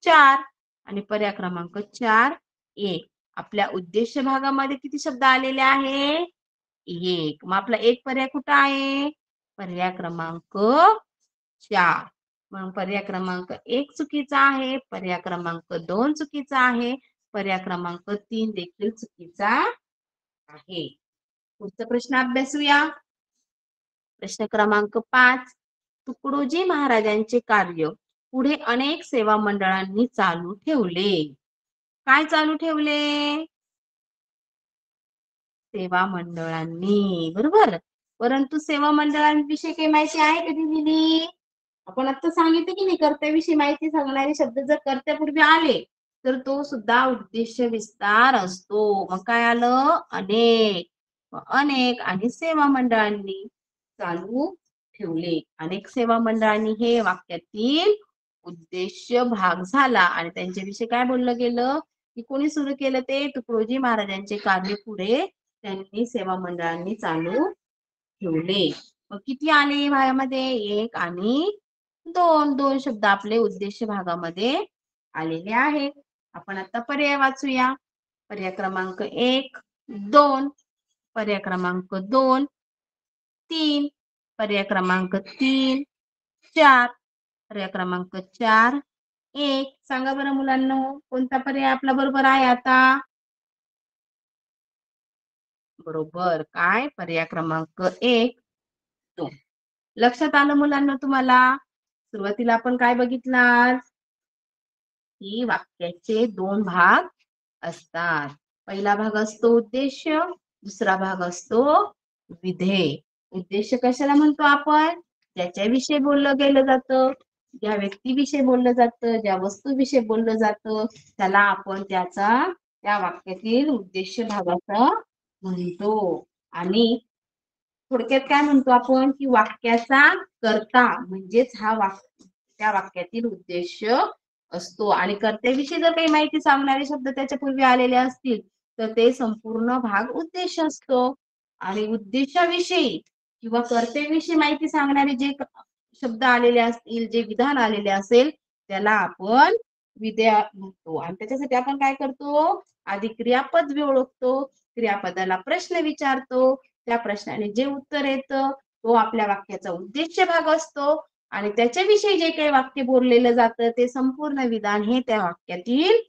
4 आणि पर्याय क्रमांक 4 1. आपल्या उद्देश्य भागामध्ये किती शब्द आलेले आहे? 1. मग आपला एक पर्याय कुठं आहे? पर्याय क्रमांक 4. मग पर्याय क्रमांक 1 चुकीचा आहे. पर्याय क्रमांक 2 चुकीचा आहे. पर्याय क्रमांक 3 देखील चुकीचा आहे. पुढचा प्रश्न अभ्यासूया. प्रश्न क्रमांक 5. तुकडोजी महाराजांचे कार्य पुढे अनेक सेवा मंडळांनी चालू ठेवले. काय चालू ठेवले? सेवा मंडळांनी. बरोबर. परंतु सेवा मंडळांविषयी काही माहिती आहे कधी दिली? आपण आता सांगितलं की नाही कर्त्याविषयी माहिती सांगणारे शब्द जर कर्त्यापूर्वी आले तर तो सुद्धा उद्देश विस्तार असतो. मग काय आलं? अनेक. अनेक आणि सेवा मंडळांनी चालू ठेवले. अनेक सेवा मंडळांनी हे वाक्यातील उद्देश्य भाग झाला आणि त्यांच्याविषयी काय बोललं गेलं की कोणी सुरू केलं ते तुकडोजी महाराजांचे कार्य पुढे त्यांनी सेवा मंडळांनी चालू ठेवले. मग किती आले भागामध्ये? 1 आणि 2. 2 शब्द आपले उद्देश्य भागामध्ये आलेले आहेत. आपण आता पर्याय वाचूया. पर्याय क्रमांक 1 2, पर्याय क्रमांक 2, 3, पर्याय क्रमांक 3, 4, पर्याय क्रमांक 4, 1. सांगा बरं मुलांनो, कोणता पर्याय आपला बरोबर आहे आता? बरोबर. काय? पर्याय क्रमांक 1, 2. लक्षात आलं मुलांना तुम्हाला? सुरुवातीला आपण काय बघितलं आज? की वाक्याचे 2 भाग असतात. पहिला भाग असतो उद्देश्य, दुसरा भाग असतो विधेय. उद्देश्य कशाला म्हणतो आपण? ज्याच्याविषयी बोललं गेलं जातं, ज्या व्यक्तीविषयी बोललं जातं, ज्या वस्तूविषयी बोललं जातं, त्याला आपण त्या वाक्यातील उद्देश्य भागाचा म्हणतो. आणि थोडक्यात काय म्हणतो आपण? की वाक्याचा कर्ता म्हणजेच त्या वाक्यातील उद्देश्य असतो. आणि कर्त्याविषयी जर काही माहिती सांगणारे शब्द त्याच्या पूर्वी आलेले असतील तर ते संपूर्ण भाग उद्देश असतो. आणि उद्देशाविषयी किंवा कर्त्याविषयी माहिती सांगणारे जे शब्द आलेले असतील, जे विधान आलेले असेल, त्याला आपण विधेय म्हणतो. आणि त्याच्यासाठी आपण काय करतो? आधी क्रियापद ओळखतो, क्रियापदाला प्रश्न विचारतो, त्या प्रश्नाने जे उत्तर येतं तो आपल्या वाक्याचा उद्देश्य भाग असतो. आणि त्याच्याविषयी जे काही वाक्य बोललेलं जातं ते संपूर्ण विधान हे त्या वाक्यातील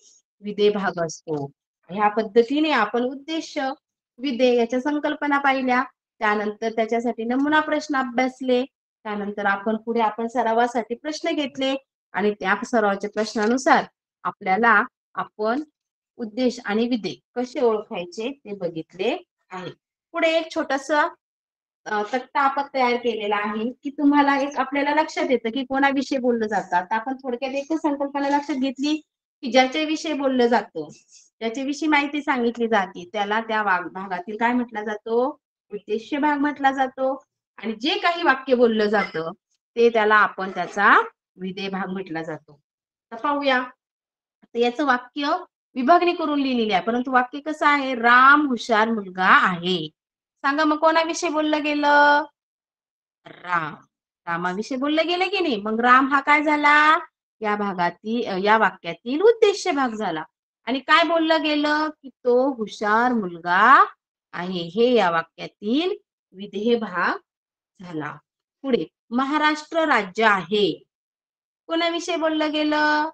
विधेय भाग असतो. ह्या पद्धतीने आपण उद्देश्य, विधेय याच्या संकल्पना पाहिल्या. त्यानंतर त्याच्यासाठी नमुना प्रश्न अभ्यासले. त्यानंतर आपण सरावासाठी प्रश्न घेतले आणि त्या सरावाच्या प्रश्नानुसार आपण उद्देश आणि विधेय कसे ओळखायचे ते बघितले आहे. पुढे एक छोटासा तक्ता आपण तयार केलेला आहे की तुम्हाला आपल्याला लक्षात येतं की कोणाविषयी बोललं जातं. आता आपण थोडक्यात एकच संकल्पना लक्षात घेतली की ज्याच्याविषयी बोललं जातं, ज्याच्याविषयी माहिती सांगितली जाते त्याला त्या भागातील काय म्हटला जातो? उद्देश्य भाग म्हटला जातो. आणि जे काही वाक्य बोललं जातं त्याला आपण त्याचा विधेय भाग म्हटला जातो. तर पाहूया. तर याचं वाक्य विभागणी करून लिहिलेली आहे, परंतु वाक्य कसं आहे? राम हुशार मुलगा आहे. सांगा मग कोणाविषयी बोललं गेलं? राम. रामाविषयी बोललं गेलं की नाही? मग राम हा काय झाला? या वाक्यातील उद्देश्य भाग झाला. आणि काय बोललं गेलं? की तो हुशार मुलगा आहे. हे या वाक्यातील विधेय भाग झाला. पुढे महाराष्ट्र राज्य आहे. कोणाविषयी बोललं गेलं?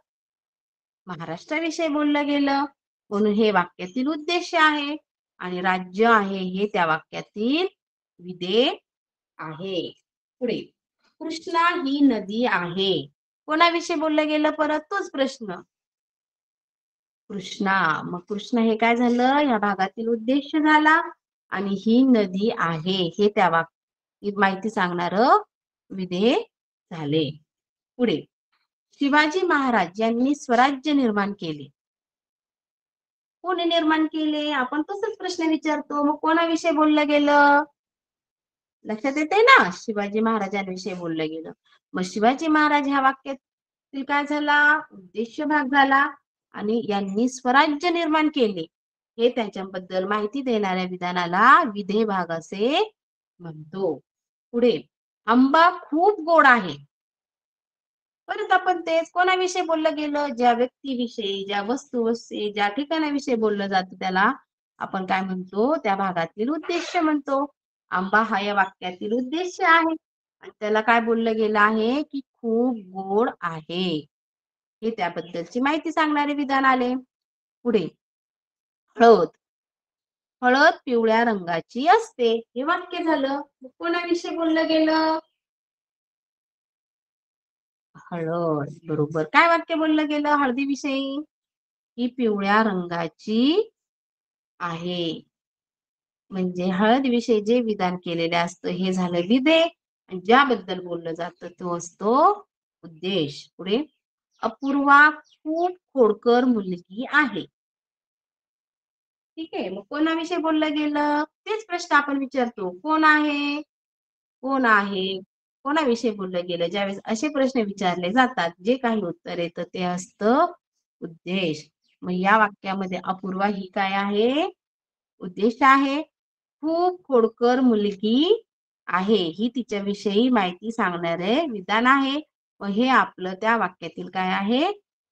महाराष्ट्राविषयी बोललं गेलं. म्हणून हे वाक्यातील उद्देश्य आहे. आणि राज्य आहे हे त्या वाक्यातील विधेय आहे. पुढे कृष्णा ही नदी आहे. कोणाविषयी बोललं गेलं? परत तोच प्रश्न. कृष्णा. मग कृष्ण हे काय झालं? या भागातील उद्देश्य झाला. आणि ही नदी आहे हे त्या वाक्यात माहिती सांगणार विधेय झाले. पुढे शिवाजी महाराज यांनी स्वराज्य निर्माण केले. कोणी निर्माण केले? आपण तसंच प्रश्न विचारतो. मग कोणाविषयी बोललं गेलं? लक्षात येते ना? शिवाजी महाराजांविषयी बोललं गेलं. मग शिवाजी महाराज ह्या वाक्यातील काय झाला? उद्देश्य भाग झाला. आणि यांनी स्वराज्य निर्माण केले हे त्याच्याबद्दल माहिती देणाऱ्या विधानाला विधेय भाग असे म्हणतो. पुढे आंबा खूप गोड आहे. परत आपण तेच कोणाविषयी बोललं गेलं? ज्या व्यक्तीविषयी, ज्या वस्तूविषयी, ज्या ठिकाणाविषयी बोललं जातं त्याला आपण काय म्हणतो? त्या भागातील उद्देश्य म्हणतो. आंबा हा या वाक्यातील उद्देश्य आहे. आणि त्याला काय बोललं गेलं आहे? की खूप गोड आहे. हे त्याबद्दलची माहिती सांगणारे विधान आले. पुढे हळद. हळद पिवळ्या रंगाची असते. हे वाक्य झालं. कोणाविषयी बोललं गेलं? हळद. बरोबर. काय वाक्य बोललं गेलं हळदीविषयी? ही पिवळ्या रंगाची आहे. म्हणजे हळदीविषयी जे विधान केलेले असतं हे झालं विधेय. आणि ज्याबद्दल बोललं जातं तो असतो उद्देश. पुढे अपूर्वा खूप खोडकर मुलगी आहे. ठीक आहे. मग कोणाविषयी बोललं गेलं? तेच प्रश्न आपण विचारतो. कोण आहे? कोण आहे? कोणाविषयी बोललं गेलं? ज्यावेळेस असे प्रश्न विचारले जातात, जे काही उत्तर येतं ते असतं उद्देश. मग या वाक्यामध्ये अपूर्वा ही काय आहे? उद्देश आहे. खूप खोडकर मुलगी आहे. ही तिच्याविषयी माहिती सांगणारे विधान आहे. व हे आपलं त्या वाक्यातील काय आहे?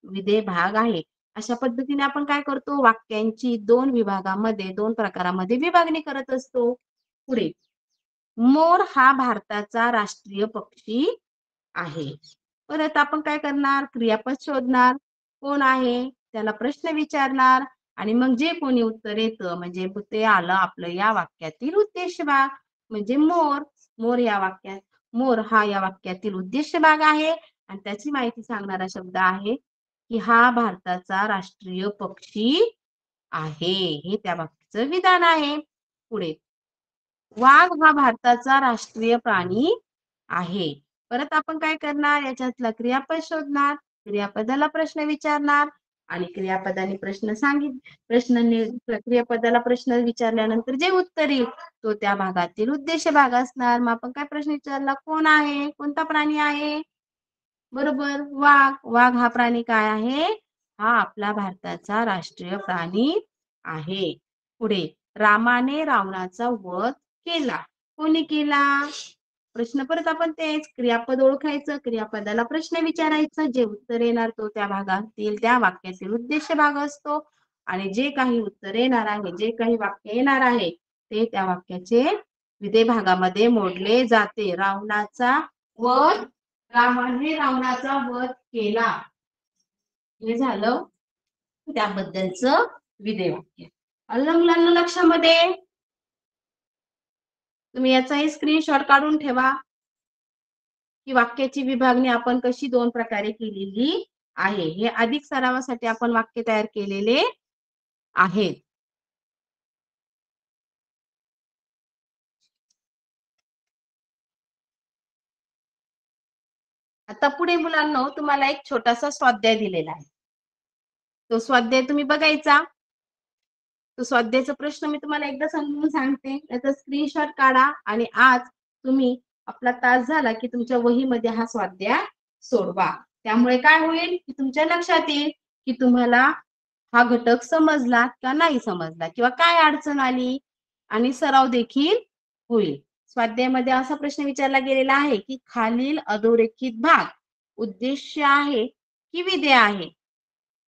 विधेय भाग आहे. अशा पद्धतीने आपण काय करतो, वाक्यांची दोन विभागामध्ये, दोन प्रकारामध्ये विभागणी करत असतो. पुढे, मोर हा भारताचा राष्ट्रीय पक्षी आहे. परत आपण काय करणार, क्रियापद शोधणार, कोण आहे त्याला प्रश्न विचारणार आणि मग जे कोणी उत्तर येतं म्हणजे ते आलं आपलं या वाक्यातील उद्देश भाग. म्हणजे मोर, मोर या वाक्यात, मोर हा या वाक्यातील उद्देश भाग आहे आणि त्याची माहिती सांगणारा शब्द आहे की हा भारताचा राष्ट्रीय पक्षी आहे. हे त्या वाक्याचं विधान आहे. पुढे, वाघ हा भारताचा राष्ट्रीय प्राणी आहे. परत आपण काय करणार, याच्यातला क्रियापद शोधणार, क्रियापदाला प्रश्न विचारणार आणि क्रियापदाने क्रियापदाला प्रश्न विचारल्यानंतर जे उत्तर येईल तो त्या भागातील उद्देश भाग असणार. मग आपण काय प्रश्न विचारला, कोण आहे, कोणता प्राणी आहे, बरोबर वाघ. वाघ हा प्राणी काय आहे, हा आपला भारताचा राष्ट्रीय प्राणी आहे. पुढे, रामाने रावणाचा वध केला. कोणी केला, प्रश्न परत आपण तेच क्रियापद ओळखायचं, क्रियापदाला प्रश्न विचारायचा, जे उत्तर येणार तो त्या भागातील त्या वाक्यातील उद्देश भाग असतो आणि जे काही उत्तर येणार आहे, जे काही वाक्य येणार आहे ते त्या वाक्याचे विधेय भागामध्ये मोडले जाते. रावणाचा वध, रामाने रावणाचा वध केला, हे झालं त्याबद्दलचं विधेय वाक्य. आलं मुलांना लक्षामध्ये? तुम्ही याचाही स्क्रीनशॉट काढून ठेवा की वाक्याची विभागणी आपण कशी दोन प्रकारे केलेली आहे. हे अधिक सरावासाठी आपण वाक्य तयार केलेले आहेत. आता पुढे मुलांनो तुम्हाला एक छोटासा स्वाध्याय दिलेला आहे. तो स्वाध्याय तुम्ही बघायचा. तो स्वाध्यायचा प्रश्न मी तुम्हाला एकदा समजून सांगते, त्याचा स्क्रीनशॉट काढा आणि आज तुम्ही आपला तास झाला की तुमच्या वहीमध्ये हा स्वाध्याय सोडवा. त्यामुळे काय होईल की तुमच्या लक्षात येईल की तुम्हाला हा घटक समजला का नाही समजला किंवा काय अडचण आली आणि सराव देखील होईल. स्वाध्यायामध्ये असा प्रश्न विचारला गेलेला आहे की खालील अधोरेखित भाग उद्देश आहे की विधेय आहे,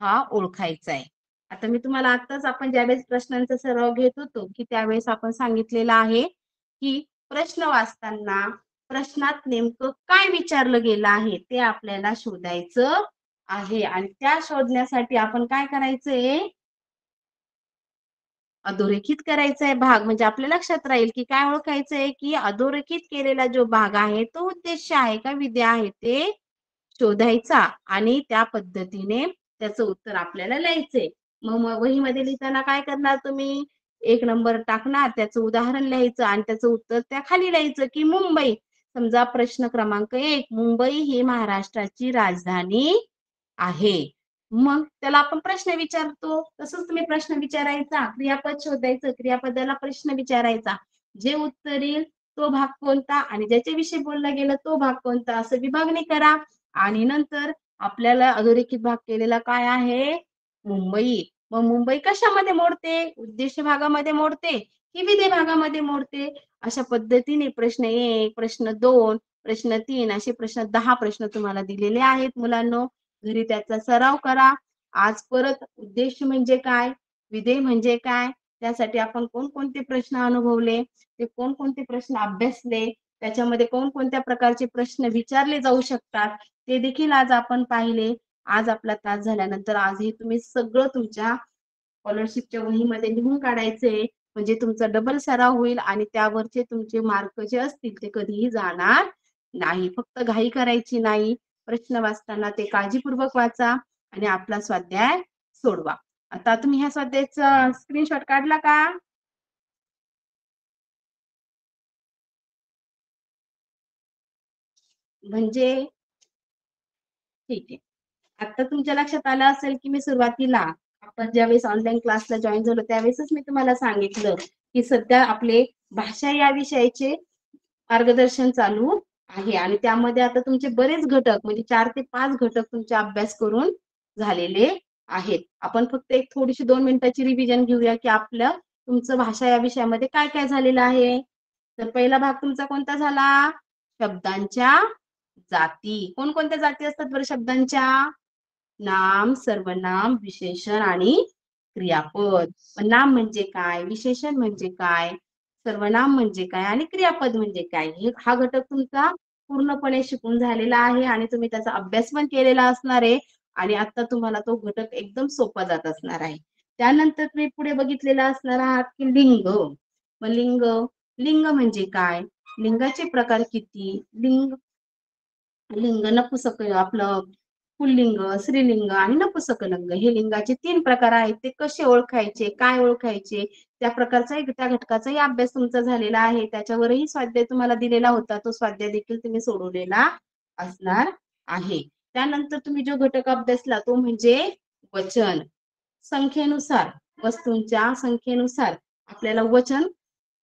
हा ओळखायचा आहे. आता मी तुम्हाला आताच आपण ज्यावेळेस प्रश्नांचा सराव घेत होतो की त्यावेळेस आपण सांगितलेलं आहे की प्रश्न वाचताना प्रश्नात नेमकं काय विचारलं गेलं आहे ते आपल्याला शोधायचं आहे आणि त्या शोधण्यासाठी आपण काय करायचंय, अधोरेखित करायचा आहे भाग. म्हणजे आपल्या लक्षात राहील की काय ओळखायचंय की अधोरेखित केलेला जो भाग आहे तो उद्देश आहे का विधेय आहे ते शोधायचा आणि त्या पद्धतीने त्याचं उत्तर आपल्याला लिहायचंय. मग वहीमध्ये लिहिताना काय करणार तुम्ही, एक नंबर टाकणार, त्याचं उदाहरण लिहायचं आणि त्याचं उत्तर त्या खाली लिहायचं की मुंबई. समजा प्रश्न क्रमांक 1, मुंबई ही महाराष्ट्राची राजधानी आहे. मग त्याला आपण प्रश्न विचारतो, तसंच तुम्ही प्रश्न विचारायचा, क्रियापद शोधायचं, क्रियापदाला प्रश्न विचारायचा, जे उत्तर येईल तो भाग कोणता आणि ज्याच्याविषयी बोलला गेलं तो भाग कोणता असं विभागणी करा आणि नंतर आपल्याला अधोरेखित भाग केलेला काय आहे, मुंबई. मग मुंबई कशामध्ये मोडते, उद्देश भागामध्ये मोडते की विधेय भागामध्ये मोडते. अशा पद्धतीने प्रश्न 1, प्रश्न 2, प्रश्न 3 असे प्रश्न 10 प्रश्न तुम्हाला दिलेले आहेत मुलांनो. घरी त्याचा सराव करा. आज परत उद्देश म्हणजे काय, विधेय म्हणजे काय, त्यासाठी आपण कोणकोणते प्रश्न अनुभवले, ते कोणकोणते प्रश्न अभ्यासले, त्याच्यामध्ये कोणकोणत्या प्रकारचे प्रश्न विचारले जाऊ शकतात ते देखील आज आपण पाहिले. आज आपला तास झाल्यानंतर आज हे तुम्ही सगळं तुमच्या स्कॉलरशिपच्या वहीमध्ये लिहून काढायचे, म्हणजे तुमचा डबल सराव होईल आणि त्यावरचे तुमचे मार्क जे असतील ते कधीही जाणार नाही. फक्त घाई करायची नाही. प्रश्न वाचताना ते काळजीपूर्वक वाचा आणि आपला स्वाध्याय सोडवा. आता तुम्ही ह्या स्वाध्यायाचा स्क्रीनशॉट काढला का? म्हणजे ठीक आहे. आता तुमच्या लक्षात आलं असेल की मी सुरुवातीला आपण ज्यावेळेस ऑनलाईन क्लासला जॉईन झालो त्यावेळेसच मी तुम्हाला सांगितलं की सध्या आपले भाषा या विषयाचे मार्गदर्शन चालू आहे आणि त्यामध्ये आता तुमचे बरेच घटक म्हणजे 4 ते 5 घटक तुमचे अभ्यास करून झालेले आहेत. आपण फक्त एक थोडीशी 2 मिनिटाची रिव्हिजन घेऊया की आपलं तुमचं भाषा या विषयामध्ये काय काय झालेलं आहे. तर पहिला भाग तुमचा कोणता झाला, शब्दांच्या जाती. कोणकोणत्या जाती असतात बरं शब्दांच्या, नाम, सर्वनाम, विशेषण आणि क्रियापद. नाम म्हणजे काय, विशेषण म्हणजे काय, सर्वनाम म्हणजे काय आणि क्रियापद म्हणजे काय, हा घटक तुमचा पूर्णपणे शिकून झालेला आहे आणि तुम्ही त्याचा अभ्यास पण केलेला असणार आहे आणि आता तुम्हाला तो घटक एकदम सोपा जात असणार आहे. त्यानंतर तुम्ही पुढे बघितलेला असणार आहात की लिंग. मग लिंग, लिंग म्हणजे काय, लिंगाचे प्रकार किती, लिंग, लिंग नपुसक आपलं पुल्लिंग, स्त्रीलिंग आणि नपुसकलिंग हे लिंगाचे 3 प्रकार आहेत. ते कसे ओळखायचे, काय ओळखायचे, त्या प्रकारचा त्या घटकाचाही अभ्यास तुमचा झालेला आहे. त्याच्यावरही स्वाध्याय तुम्हाला दिलेला होता. तो स्वाध्याय देखील तुम्ही सोडवलेला असणार आहे. त्यानंतर तुम्ही जो घटक अभ्यासला तो म्हणजे वचन. संख्येनुसार, वस्तूंच्या संख्येनुसार आपल्याला वचन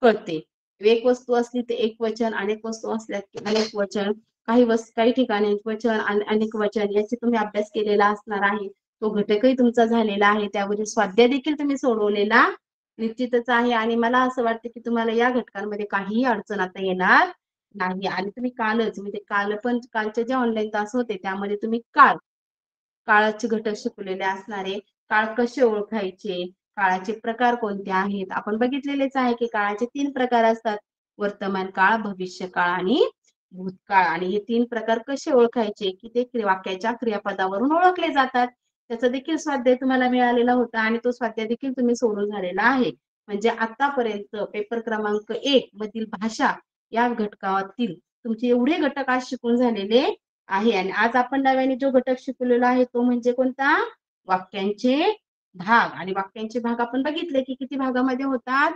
कळते. एक वस्तू असली तर एक वचन, अनेक वस्तू असल्या की अनेक वचन, काही ठिकाणी वचन आणि अनेक वचन याची तुम्ही अभ्यास केलेला असणार आहे. तो घटकही तुमचा झालेला आहे. त्यावरील स्वाध्याय देखील तुम्ही सोडवलेला निश्चितच आहे आणि मला असं वाटतं की तुम्हाला या घटकांमध्ये काहीही अडचण आता येणार नाही. आणि तुम्ही कालच म्हणजे कालचे जे ऑनलाईन तास होते त्यामध्ये तुम्ही काळाचे घटक शिकवलेले असणारे, काळ कसे ओळखायचे, काळाचे प्रकार कोणते आहेत. आपण बघितलेलेच आहे की काळाचे 3 प्रकार असतात. वर्तमान काळ, भविष्य काळ आणि भूतकाळ. आणि हे 3 प्रकार कसे ओळखायचे की ते वाक्याच्या क्रियापदावरून ओळखले जातात. त्याचा देखील स्वाध्याय तुम्हाला मिळालेला होता आणि तो स्वाध्याय देखील तुम्ही सोडून झालेला आहे. म्हणजे आतापर्यंत पेपर क्रमांक 1 मधील भाषा या घटकातील तुमचे एवढे घटक आज शिकून झालेले आहे. आणि आज आपण नव्याने जो घटक शिकलेला आहे तो म्हणजे कोणता, वाक्यांचे भाग. आणि वाक्यांचे भाग आपण बघितले की किती भागामध्ये होतात,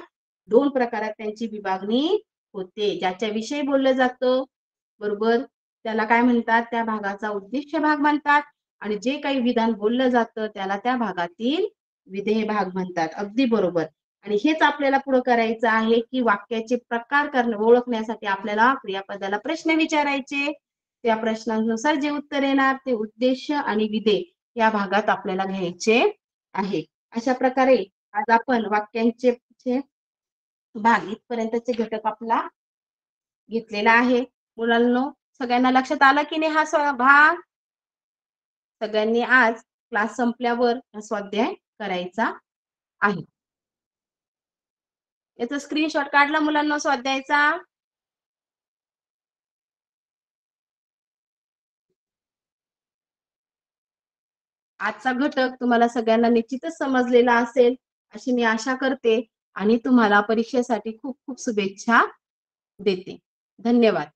2 प्रकारात त्यांची विभागणी होते. ज्याच्याविषयी बोललं जातं बरोबर त्याला काय म्हणतात, त्या भागाचा उद्दिष्ट भाग म्हणतात आणि जे काही विधान बोललं जातं त्याला त्या भागातील विधेय भाग म्हणतात. अगदी बरोबर. आणि हेच आपल्याला पुढे करायचं आहे की वाक्याचे प्रकार ओळखण्यासाठी आपल्याला क्रियापदाला प्रश्न विचारायचे, त्या प्रश्नांनुसार जे उत्तर येणार ते उद्देश आणि विधेय या भागात आपल्याला घ्यायचे आहे. अशा प्रकारे आज आपण वाक्यांचे भाग इथपर्यंतचे घटक आपला घेतलेला आहे. मुलांनो, सगळ्यांना लक्षात आलं की नाही हा भाग? सगळ्यांनी आज क्लास संपल्यावर हा स्वाध्याय करायचा आहे. याचा स्क्रीनशॉट काढला मुलांना स्वाध्यायाचा? आजचा घटक तुम्हाला सगळ्यांना निश्चितच समजलेला असेल अशी मी आशा करते आणि तुम्हाला परीक्षेसाठी खूप खूप शुभेच्छा देते. धन्यवाद.